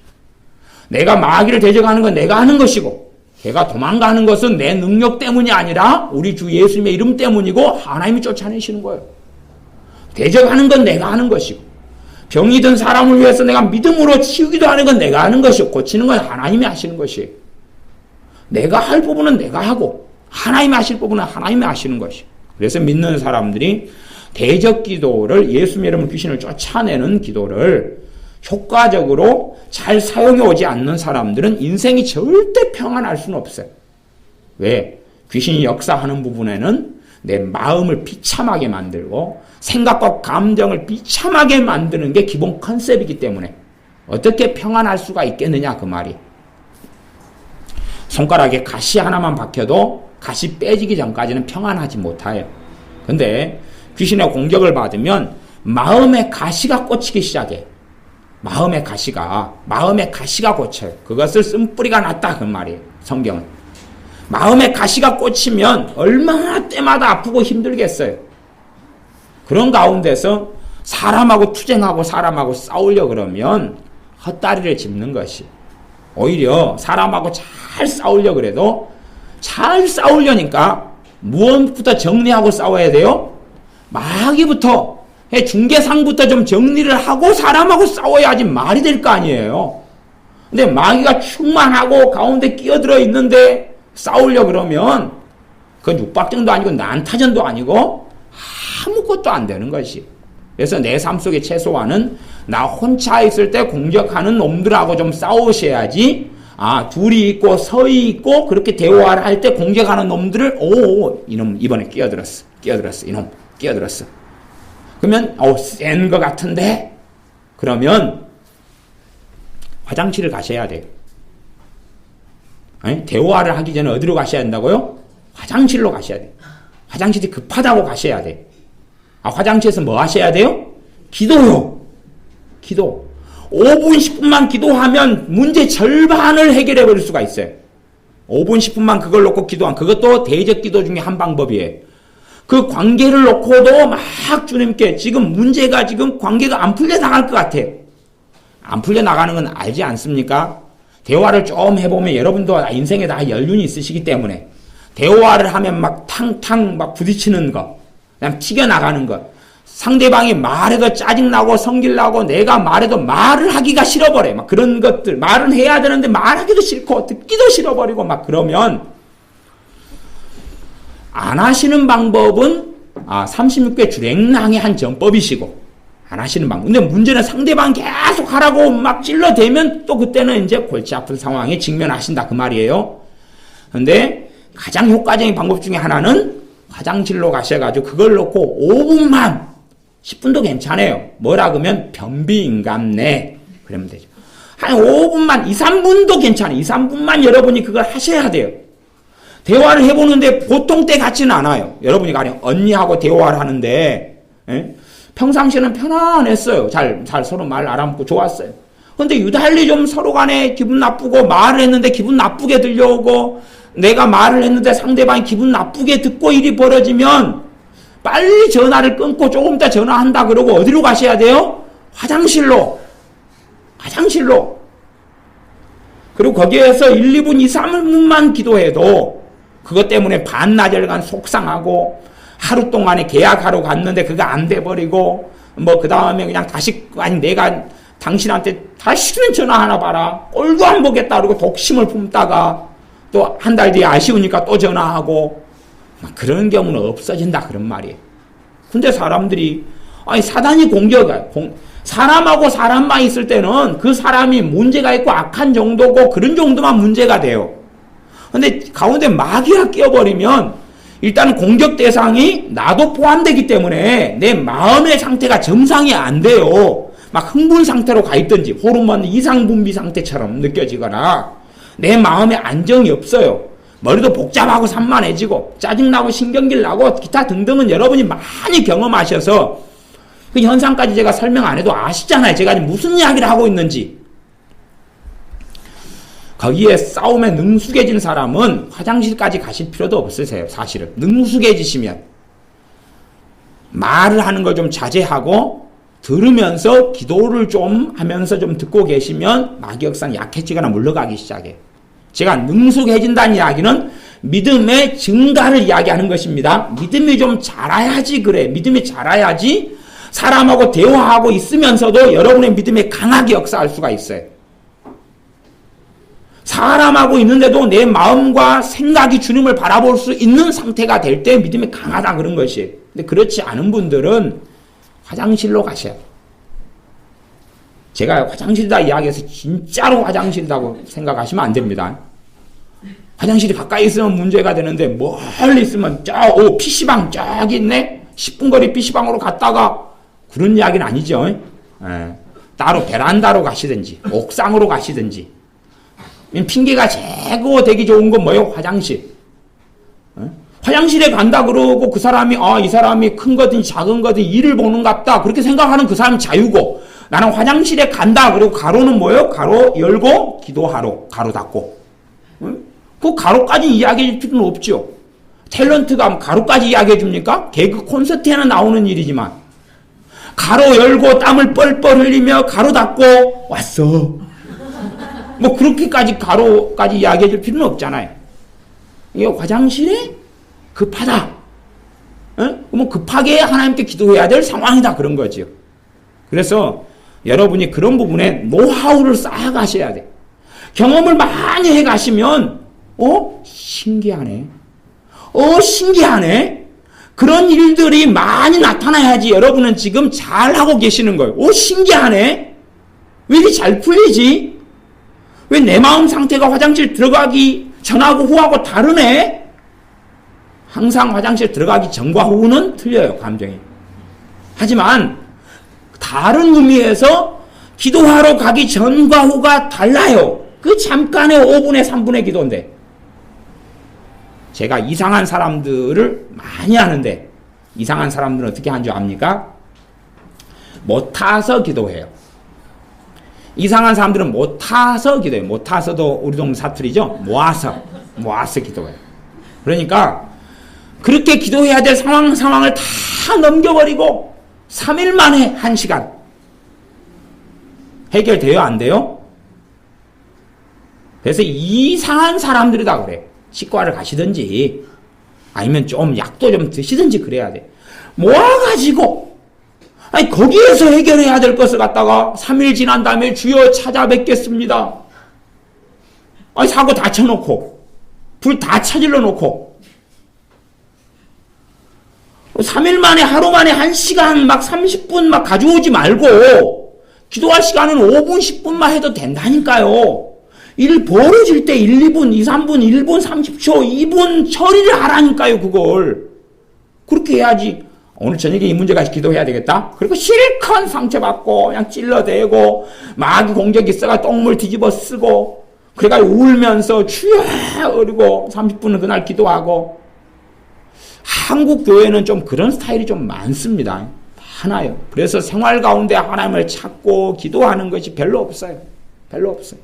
내가 마귀를 대적하는 건 내가 하는 것이고 걔가 도망가는 것은 내 능력 때문이 아니라 우리 주 예수님의 이름 때문이고 하나님이 쫓아내시는 거예요. 대적하는 건 내가 하는 것이고 병이 든 사람을 위해서 내가 믿음으로 치유기도 하는 건 내가 하는 것이고 고치는 건 하나님이 하시는 것이에요. 내가 할 부분은 내가 하고 하나님이 하실 부분은 하나님이 하시는 것이에요. 그래서 믿는 사람들이 대적 기도를 예수님의 이름으로 귀신을 쫓아내는 기도를 효과적으로 잘 사용해 오지 않는 사람들은 인생이 절대 평안할 수는 없어요. 왜? 귀신이 역사하는 부분에는 내 마음을 비참하게 만들고 생각과 감정을 비참하게 만드는 게 기본 컨셉이기 때문에 어떻게 평안할 수가 있겠느냐 그 말이. 손가락에 가시 하나만 박혀도 가시 빼지기 전까지는 평안하지 못해요. 근데 귀신의 공격을 받으면 마음의 가시가 꽂히기 시작해. 마음의 가시가 꽂혀요. 그것을 쓴뿌리가 났다 그 말이에요. 성경은. 마음의 가시가 꽂히면 얼마나 때마다 아프고 힘들겠어요. 그런 가운데서 사람하고 투쟁하고 사람하고 싸우려 그러면 헛다리를 짚는 것이. 오히려 사람하고 잘 싸우려 그래도 잘 싸우려니까 무엇부터 정리하고 싸워야 돼요? 마귀부터 중개상부터 좀 정리를 하고 사람하고 싸워야지 말이 될 거 아니에요. 근데 마귀가 충만하고 가운데 끼어들어 있는데 싸우려 그러면 그건 육박정도 아니고 난타전도 아니고 아무것도 안 되는 것이. 그래서 내 삶 속에 최소한은 나 혼자 있을 때 공격하는 놈들하고 좀 싸우셔야지. 둘이 있고 서희 있고 그렇게 대화를 할 때 공격하는 놈들을 이놈 이번에 끼어들었어 이놈 끼어들었어. 그러면 센 것 같은데 그러면 화장실을 가셔야 돼요. 아니, 대화를 하기 전에 어디로 가셔야 된다고요? 화장실로 가셔야 돼요. 화장실이 급하다고 가셔야 돼요. 화장실에서 뭐 하셔야 돼요? 기도요. 기도. 5분 10분만 기도하면 문제 절반을 해결해 버릴 수가 있어요. 5분 10분만 그걸 놓고 기도한 그것도 대적 기도 중에 한 방법이에요. 그 관계를 놓고도 막 주님께 지금 문제가 지금 관계가 안 풀려 나갈 것 같아요. 안 풀려 나가는 건 알지 않습니까? 대화를 좀 해보면 여러분도 인생에 다 연륜이 있으시기 때문에 대화를 하면 막 탕탕 막 부딪히는 거, 그냥 튀겨나가는 것, 상대방이 말해도 짜증나고 성질나고 내가 말해도 말을 하기가 싫어버려. 막 그런 것들, 말은 해야 되는데 말하기도 싫고 듣기도 싫어버리고 막 그러면 안 하시는 방법은 36개 주랭랑의 한 전법이시고 안 하시는 방법. 근데 문제는 상대방 계속 하라고 막 찔러대면 또 그때는 이제 골치 아픈 상황에 직면하신다 그 말이에요. 근데 가장 효과적인 방법 중에 하나는 화장실로 가셔가지고 그걸 놓고 5분만 10분도 괜찮아요. 뭐라 그러면 변비인감내 그러면 되죠. 한 5분만 2, 3분도 괜찮아요. 2, 3분만 여러분이 그걸 하셔야 돼요. 대화를 해보는데 보통 때 같지는 않아요. 여러분이 가령 언니하고 대화를 하는데 평상시에는 편안했어요. 잘 서로 말 알아먹고 좋았어요. 근데 유달리 좀 서로 간에 기분 나쁘고 말을 했는데 기분 나쁘게 들려오고 내가 말을 했는데 상대방이 기분 나쁘게 듣고 일이 벌어지면 빨리 전화를 끊고 조금 이따 전화한다 그러고 어디로 가셔야 돼요? 화장실로. 그리고 거기에서 1, 2분, 2, 3분만 기도해도 그것 때문에 반나절간 속상하고 하루 동안에 계약하러 갔는데 그거 안 돼버리고 그 다음에 그냥 다시 내가 당신한테 다시는 전화 하나 봐라. 꼴도 안 보겠다 그러고 독심을 품다가 또 한 달 뒤에 아쉬우니까 또 전화하고 그런 경우는 없어진다 그런 말이에요. 근데 사람들이 사단이 공격해요. 사람하고 사람만 있을 때는 그 사람이 문제가 있고 악한 정도고 그런 정도만 문제가 돼요. 근데 가운데 마귀가 끼어버리면 일단 공격 대상이 나도 포함되기 때문에 내 마음의 상태가 정상이 안 돼요. 막 흥분 상태로 가 있든지 호르몬 이상 분비 상태처럼 느껴지거나 내 마음에 안정이 없어요. 머리도 복잡하고 산만해지고 짜증나고 신경질 나고 기타 등등은 여러분이 많이 경험하셔서 그 현상까지 제가 설명 안 해도 아시잖아요. 제가 무슨 이야기를 하고 있는지. 거기에 싸움에 능숙해진 사람은 화장실까지 가실 필요도 없으세요. 사실은. 능숙해지시면 말을 하는 걸 좀 자제하고 들으면서 기도를 좀 하면서 좀 듣고 계시면 마귀역사는 약해지거나 물러가기 시작해요. 제가 능숙해진다는 이야기는 믿음의 증가를 이야기하는 것입니다. 믿음이 좀 자라야지 그래. 믿음이 자라야지 사람하고 대화하고 있으면서도 여러분의 믿음이 강하게 역사할 수가 있어요. 사람하고 있는데도 내 마음과 생각이 주님을 바라볼 수 있는 상태가 될 때 믿음이 강하다 그런 것이에요. 근데 그렇지 않은 분들은 화장실로 가셔야 돼요. 제가 화장실이다 이야기해서 진짜로 화장실이라고 생각하시면 안 됩니다. 화장실이 가까이 있으면 문제가 되는데 멀리 있으면 PC방 저기 있네? 10분 거리 PC방으로 갔다가 그런 이야기는 아니죠. 따로 베란다로 가시든지 옥상으로 가시든지. 핑계가 최고 되기 좋은 건 뭐예요? 화장실. 화장실에 간다 그러고 그 사람이 이 사람이 큰 거든 작은 거든 일을 보는 것 같다 그렇게 생각하는 그 사람 자유고 나는 화장실에 간다 그리고 가로는 뭐예요? 가로 열고 기도하러 가로 닫고 그 가로까지 이야기해 줄 필요는 없죠. 탤런트가 가로까지 이야기해 줍니까? 개그 콘서트에는 나오는 일이지만 가로 열고 땀을 뻘뻘 흘리며 가로 닫고 왔어. 뭐 그렇게까지 가로까지 이야기해 줄 필요는 없잖아요. 이게 화장실에 급하다. 그러면 급하게 하나님께 기도해야 될 상황이다 그런 거죠. 그래서 여러분이 그런 부분에 노하우를 쌓아가셔야 돼. 경험을 많이 해가시면 신기하네. 신기하네. 그런 일들이 많이 나타나야지 여러분은 지금 잘하고 계시는 거예요. 신기하네. 왜 이렇게 잘 풀리지? 왜 내 마음 상태가 화장실 들어가기 전하고 후하고 다르네? 항상 화장실 들어가기 전과 후는 틀려요, 감정이. 하지만 다른 의미에서 기도하러 가기 전과 후가 달라요. 그 잠깐의 5분의 3분의 기도인데. 제가 이상한 사람들을 많이 하는데 이상한 사람들은 어떻게 하는 줄 압니까? 못 타서 기도해요. 이상한 사람들은 못 타서 기도해요. 못 타서도 우리 동네 사투리죠. 모아서 기도해요. 그러니까 그렇게 기도해야 될 상황을 다 넘겨버리고 3일 만에 1시간 해결돼요? 안 돼요? 그래서 이상한 사람들이다 그래. 치과를 가시든지 아니면 좀 약도 좀 드시든지 그래야 돼. 모아가지고 거기에서 해결해야 될 것을 갖다가 3일 지난 다음에 주여 찾아뵙겠습니다. 사고 다 쳐놓고 불 다 찾으러 놓고 3일 만에 하루 만에 1시간 막 30분 막 가져오지 말고 기도할 시간은 5분 10분만 해도 된다니까요. 일 벌어질 때 1, 2분, 2, 3분, 1분 30초, 2분 처리를 하라니까요. 그걸 그렇게 해야지. 오늘 저녁에 이 문제가 기도해야 되겠다. 그리고 실컷 상처받고 그냥 찔러대고 마귀 공격이 있어가 똥물 뒤집어 쓰고 그래가지고 울면서 주여 그리고 30분은 그날 기도하고. 한국 교회는 좀 그런 스타일이 좀 많습니다. 많아요. 그래서 생활 가운데 하나님을 찾고 기도하는 것이 별로 없어요. 별로 없어요.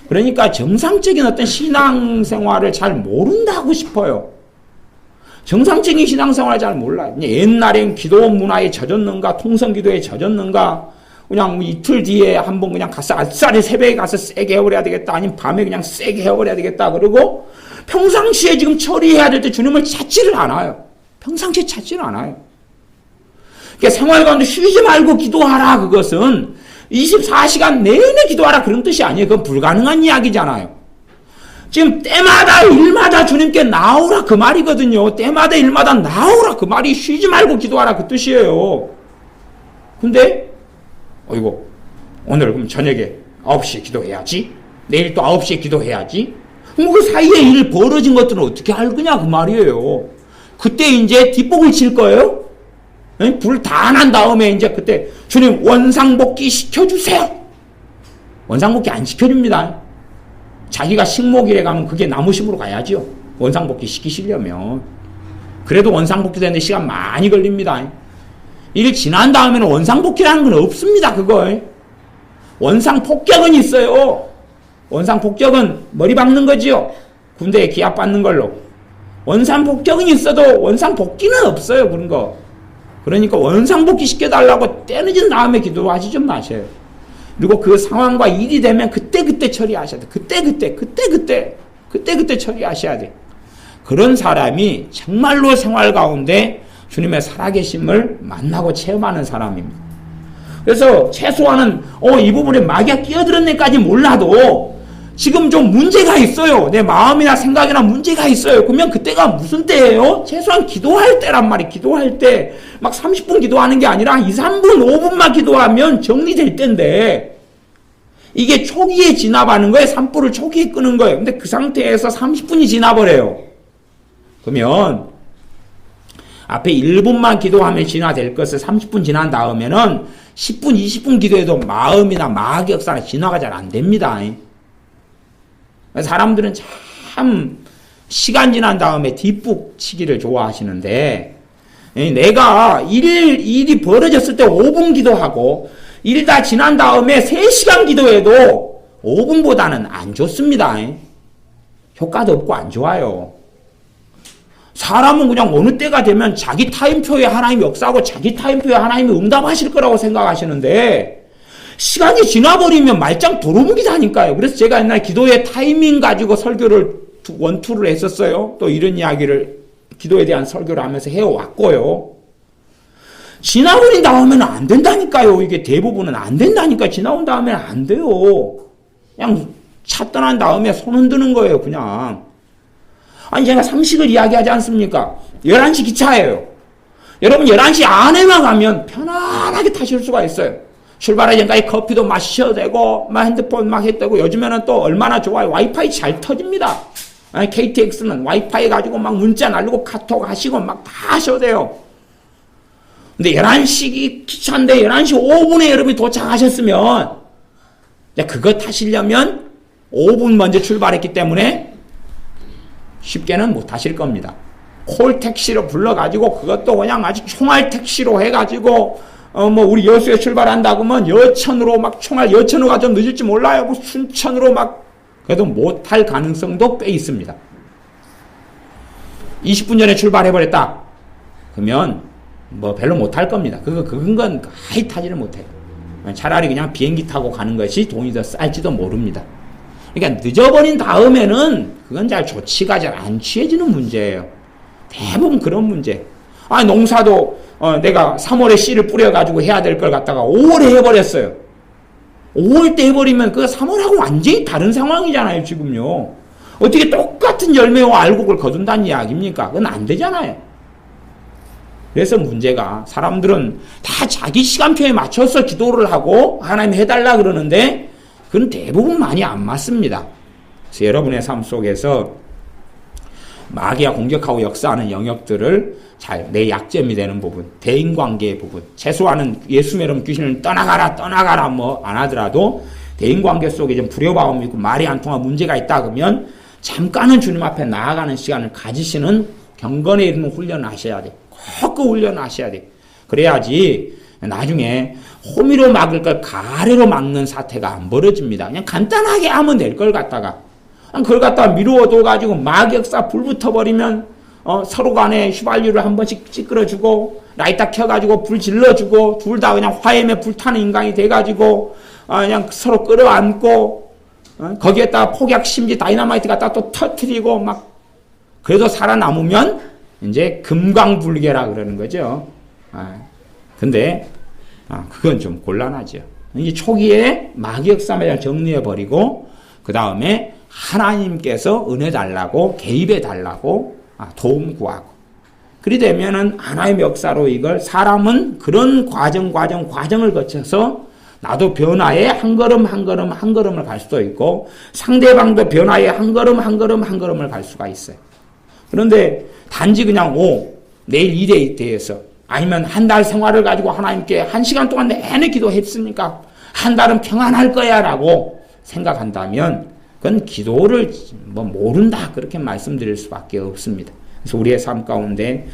그러니까 정상적인 어떤 신앙생활을 잘 모른다고 싶어요. 정상적인 신앙생활을 잘 몰라요. 옛날엔 기도 문화에 젖었는가, 통성기도에 젖었는가, 그냥 이틀 뒤에 한번 그냥 가서 아싸리 새벽에 가서 세게 해버려야 되겠다, 아니면 밤에 그냥 세게 해버려야 되겠다, 그리고 평상시에 지금 처리해야 될 때 주님을 찾지를 않아요. 평상시에 찾지를 않아요. 그러니까 생활 가운데 쉬지 말고 기도하라, 그것은 24시간 내내 기도하라 그런 뜻이 아니에요. 그건 불가능한 이야기잖아요. 지금 때마다 일마다 주님께 나오라 그 말이거든요. 때마다 일마다 나오라 그 말이 쉬지 말고 기도하라 그 뜻이에요. 근데 어이구 오늘 그럼 저녁에 9시에 기도해야지. 내일 또 9시에 기도해야지. 그럼 그 사이에 일 벌어진 것들은 어떻게 할 거냐 그 말이에요. 그때 이제 뒷복을 칠 거예요. 불 다 난 다음에 이제 그때 주님 원상복귀 시켜주세요. 원상복귀 안 시켜줍니다. 자기가 식목일에 가면 그게 나무심으로 가야죠. 원상복귀 시키시려면. 그래도 원상복귀 되는데 시간 많이 걸립니다. 일 지난 다음에는 원상복귀라는 건 없습니다. 그거. 원상폭격은 있어요. 원상폭격은 머리 박는 거지요. 군대에 기합 받는 걸로. 원상폭격은 있어도 원상복귀는 없어요. 그런 거. 그러니까 원상복귀 시켜달라고 떼어진 다음에 기도하지 좀 마세요. 그리고 그 상황과 일이 되면 그때 처리하셔야 돼. 그때 처리하셔야 돼. 그런 사람이 정말로 생활 가운데 주님의 살아계심을 만나고 체험하는 사람입니다. 그래서 최소한은 이 부분에 마귀가 끼어들었네까지 몰라도 지금 좀 문제가 있어요. 내 마음이나 생각이나 문제가 있어요. 그러면 그때가 무슨 때예요? 최소한 기도할 때란 말이에요. 기도할 때 막 30분 기도하는 게 아니라 2, 3분, 5분만 기도하면 정리될 텐데 이게 초기에 진압하는 거예요. 산불을 초기에 끄는 거예요. 근데 그 상태에서 30분이 지나버려요. 그러면 앞에 1분만 기도하면 진화될 것을 30분 지난 다음에는 10분, 20분 기도해도 마음이나 마귀 역사나 진화가 잘 안 됩니다. 사람들은 참 시간 지난 다음에 뒷북 치기를 좋아하시는데 내가 일이 벌어졌을 때 5분 기도하고 일 다 지난 다음에 3시간 기도해도 5분보다는 안 좋습니다. 효과도 없고 안 좋아요. 사람은 그냥 어느 때가 되면 자기 타임표에 하나님이 역사하고 자기 타임표에 하나님이 응답하실 거라고 생각하시는데 시간이 지나버리면 말짱 도루묵이다니까요. 그래서 제가 옛날 기도의 타이밍 가지고 설교를 원투를 했었어요. 또 이런 이야기를 기도에 대한 설교를 하면서 해왔고요. 지나버린 다음에는 안 된다니까요. 이게 대부분은 안 된다니까. 지나온 다음에는 안 돼요. 그냥 차 떠난 다음에 손 흔드는 거예요. 그냥. 아니 제가 상식을 이야기하지 않습니까? 11시 기차예요. 여러분 11시 안에만 가면 편안하게 타실 수가 있어요. 출발하기 전까지 커피도 마셔도 되고 막 핸드폰 막 해도 되고 요즘에는 또 얼마나 좋아요. 와이파이 잘 터집니다. KTX는 와이파이 가지고 막 문자 날리고 카톡 하시고 막 다 하셔도 돼요. 근데 11시 기차인데 11시 5분에 여러분이 도착하셨으면 그거 타시려면 5분 먼저 출발했기 때문에 쉽게는 못 하실 겁니다. 콜 택시로 불러가지고 그것도 그냥 아주 총알 택시로 해가지고 우리 여수에 출발한다고 하면 여천으로 막 총알 여천으로 가도 늦을지 몰라요. 뭐 순천으로 막 그래도 못할 가능성도 꽤 있습니다. 20분 전에 출발해버렸다. 그러면 별로 못할 겁니다. 그건 아예 타지를 못해요. 차라리 그냥 비행기 타고 가는 것이 돈이 더 쌀지도 모릅니다. 그러니까 늦어버린 다음에는 그건 잘 조치가 잘 안 취해지는 문제예요. 대부분 그런 문제. 농사도 내가 3월에 씨를 뿌려가지고 해야 될 걸 갖다가 5월에 해버렸어요. 5월 때 해버리면 그 3월하고 완전히 다른 상황이잖아요. 지금요. 어떻게 똑같은 열매와 알곡을 거둔다는 이야기입니까? 그건 안 되잖아요. 그래서 문제가 사람들은 다 자기 시간표에 맞춰서 기도를 하고 하나님 해달라 그러는데 그건 대부분 많이 안 맞습니다. 그래서 여러분의 삶 속에서 마귀가 공격하고 역사하는 영역들을 잘 내 약점이 되는 부분, 대인관계의 부분, 최소한은 예수 여러분 귀신을 떠나가라 안 하더라도 대인관계 속에 좀 불협화음이 있고 말이 안 통한 문제가 있다 그러면 잠깐은 주님 앞에 나아가는 시간을 가지시는 경건에 이르는 훈련을 하셔야 돼. 꼭 그 훈련을 하셔야 돼. 그래야지 나중에 호미로 막을 걸 가래로 막는 사태가 안 벌어집니다. 그냥 간단하게 하면 될 걸 갖다가 그걸 갖다가 미루어둬 가지고 마귀 역사 불 붙어버리면 서로 간에 휘발유를 한 번씩 찌끄러주고 라이터 켜가지고 불 질러주고 둘 다 그냥 화염에 불타는 인간이 돼가지고 그냥 서로 끌어안고 거기에다가 폭약 심지 다이너마이트 갖다 또 터트리고 막 그래도 살아남으면 이제 금광불개라 그러는 거죠. 근데 그건 좀 곤란하죠. 이게 초기에 마귀 역사를 정리해버리고 그 다음에 하나님께서 은혜 달라고 개입해 달라고 도움 구하고 그리 되면은 하나님의 역사로 이걸 사람은 그런 과정을 거쳐서 나도 변화에 한 걸음을 갈 수도 있고 상대방도 변화에 한 걸음을 갈 수가 있어요. 그런데 단지 그냥 내일 일에 대해서 아니면 한 달 생활을 가지고 하나님께 1시간 동안 내내 기도했으니까 한 달은 평안할 거야 라고 생각한다면 그건 기도를 모른다 그렇게 말씀드릴 수밖에 없습니다. 그래서 우리의 삶 가운데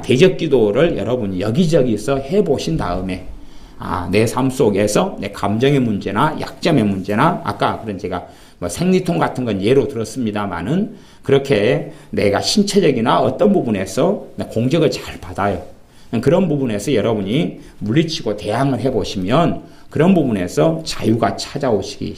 대적 기도를 여러분 여기저기서 해보신 다음에 내 삶 속에서 내 감정의 문제나 약점의 문제나 아까 그런 제가 생리통 같은 건 예로 들었습니다만은 그렇게 내가 신체적이나 어떤 부분에서 공격을 잘 받아요. 그런 부분에서 여러분이 물리치고 대항을 해보시면 그런 부분에서 자유가 찾아오시기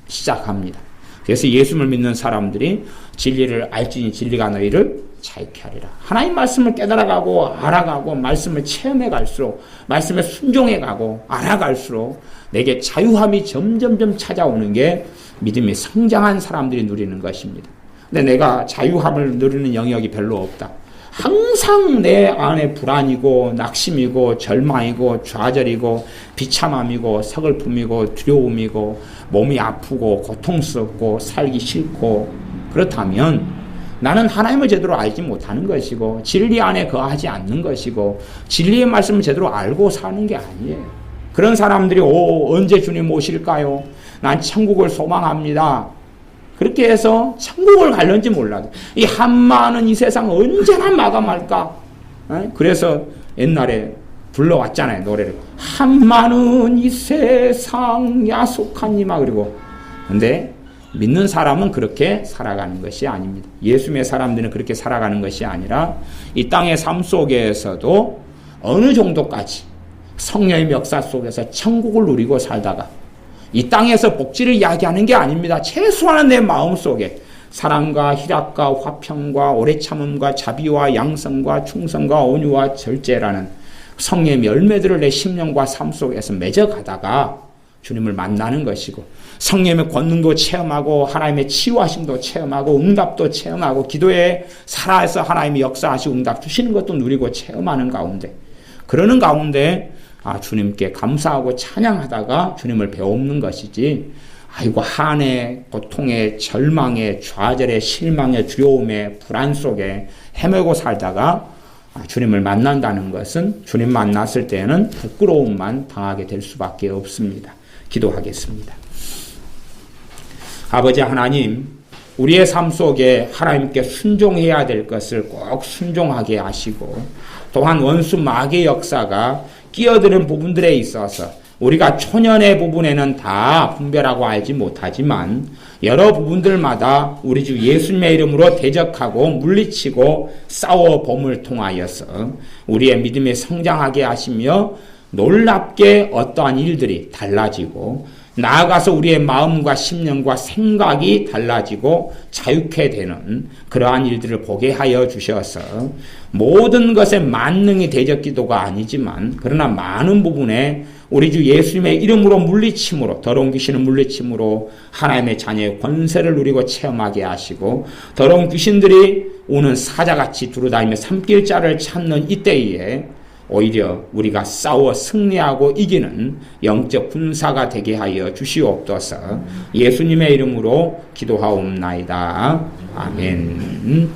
시작합니다. 그래서 예수를 믿는 사람들이 진리를 알지니 진리가 너희를 자유케 하리라. 하나님 말씀을 깨달아가고 알아가고 말씀을 체험해 갈수록 말씀에 순종해 가고 알아갈수록 내게 자유함이 점점점 찾아오는 게 믿음이 성장한 사람들이 누리는 것입니다. 근데 내가 자유함을 누리는 영역이 별로 없다. 항상 내 안에 불안이고 낙심이고 절망이고 좌절이고 비참함이고 서글픔이고 두려움이고 몸이 아프고 고통스럽고 살기 싫고 그렇다면 나는 하나님을 제대로 알지 못하는 것이고 진리 안에 거하지 않는 것이고 진리의 말씀을 제대로 알고 사는 게 아니에요. 그런 사람들이 언제 주님 오실까요? 난 천국을 소망합니다. 그렇게 해서 천국을 갈는지 몰라도 이 한많은 이 세상 언제나 마감할까? 그래서 옛날에 불러왔잖아요. 노래를. 한많은 이 세상 야속하니마. 그리고 근데 믿는 사람은 그렇게 살아가는 것이 아닙니다. 예수님의 사람들은 그렇게 살아가는 것이 아니라 이 땅의 삶 속에서도 어느 정도까지 성령의 역사 속에서 천국을 누리고 살다가 이 땅에서 복지를 이야기하는 게 아닙니다. 최소한은 내 마음속에 사랑과 희락과 화평과 오래 참음과 자비와 양성과 충성과 온유와 절제라는 성령의 열매들을 내 심령과 삶 속에서 맺어가다가 주님을 만나는 것이고 성령의 권능도 체험하고 하나님의 치유하심도 체험하고 응답도 체험하고 기도에 살아서 하나님이 역사하시고 응답 주시는 것도 누리고 체험하는 가운데 그러는 가운데 주님께 감사하고 찬양하다가 주님을 배우는 것이지 아이고 한해 고통에 절망에 좌절에 실망에 두려움에 불안 속에 헤매고 살다가 주님을 만난다는 것은 주님 만났을 때는 부끄러움만 당하게 될 수밖에 없습니다. 기도하겠습니다. 아버지 하나님, 우리의 삶 속에 하나님께 순종해야 될 것을 꼭 순종하게 하시고 또한 원수 마귀의 역사가 끼어드는 부분들에 있어서 우리가 초년의 부분에는 다 분별하고 알지 못하지만 여러 부분들마다 우리 주 예수님의 이름으로 대적하고 물리치고 싸워봄을 통하여서 우리의 믿음이 성장하게 하시며 놀랍게 어떠한 일들이 달라지고 나아가서 우리의 마음과 심령과 생각이 달라지고 자유케 되는 그러한 일들을 보게 하여 주셔서 모든 것에 만능이 대적 기도가 아니지만 그러나 많은 부분에 우리 주 예수님의 이름으로 물리침으로 더러운 귀신을 물리침으로 하나님의 자녀의 권세를 누리고 체험하게 하시고 더러운 귀신들이 오는 사자같이 두루다니며 삼킬 자를 찾는 이때에 오히려 우리가 싸워 승리하고 이기는 영적 군사가 되게 하여 주시옵소서. 예수님의 이름으로 기도하옵나이다. 아멘.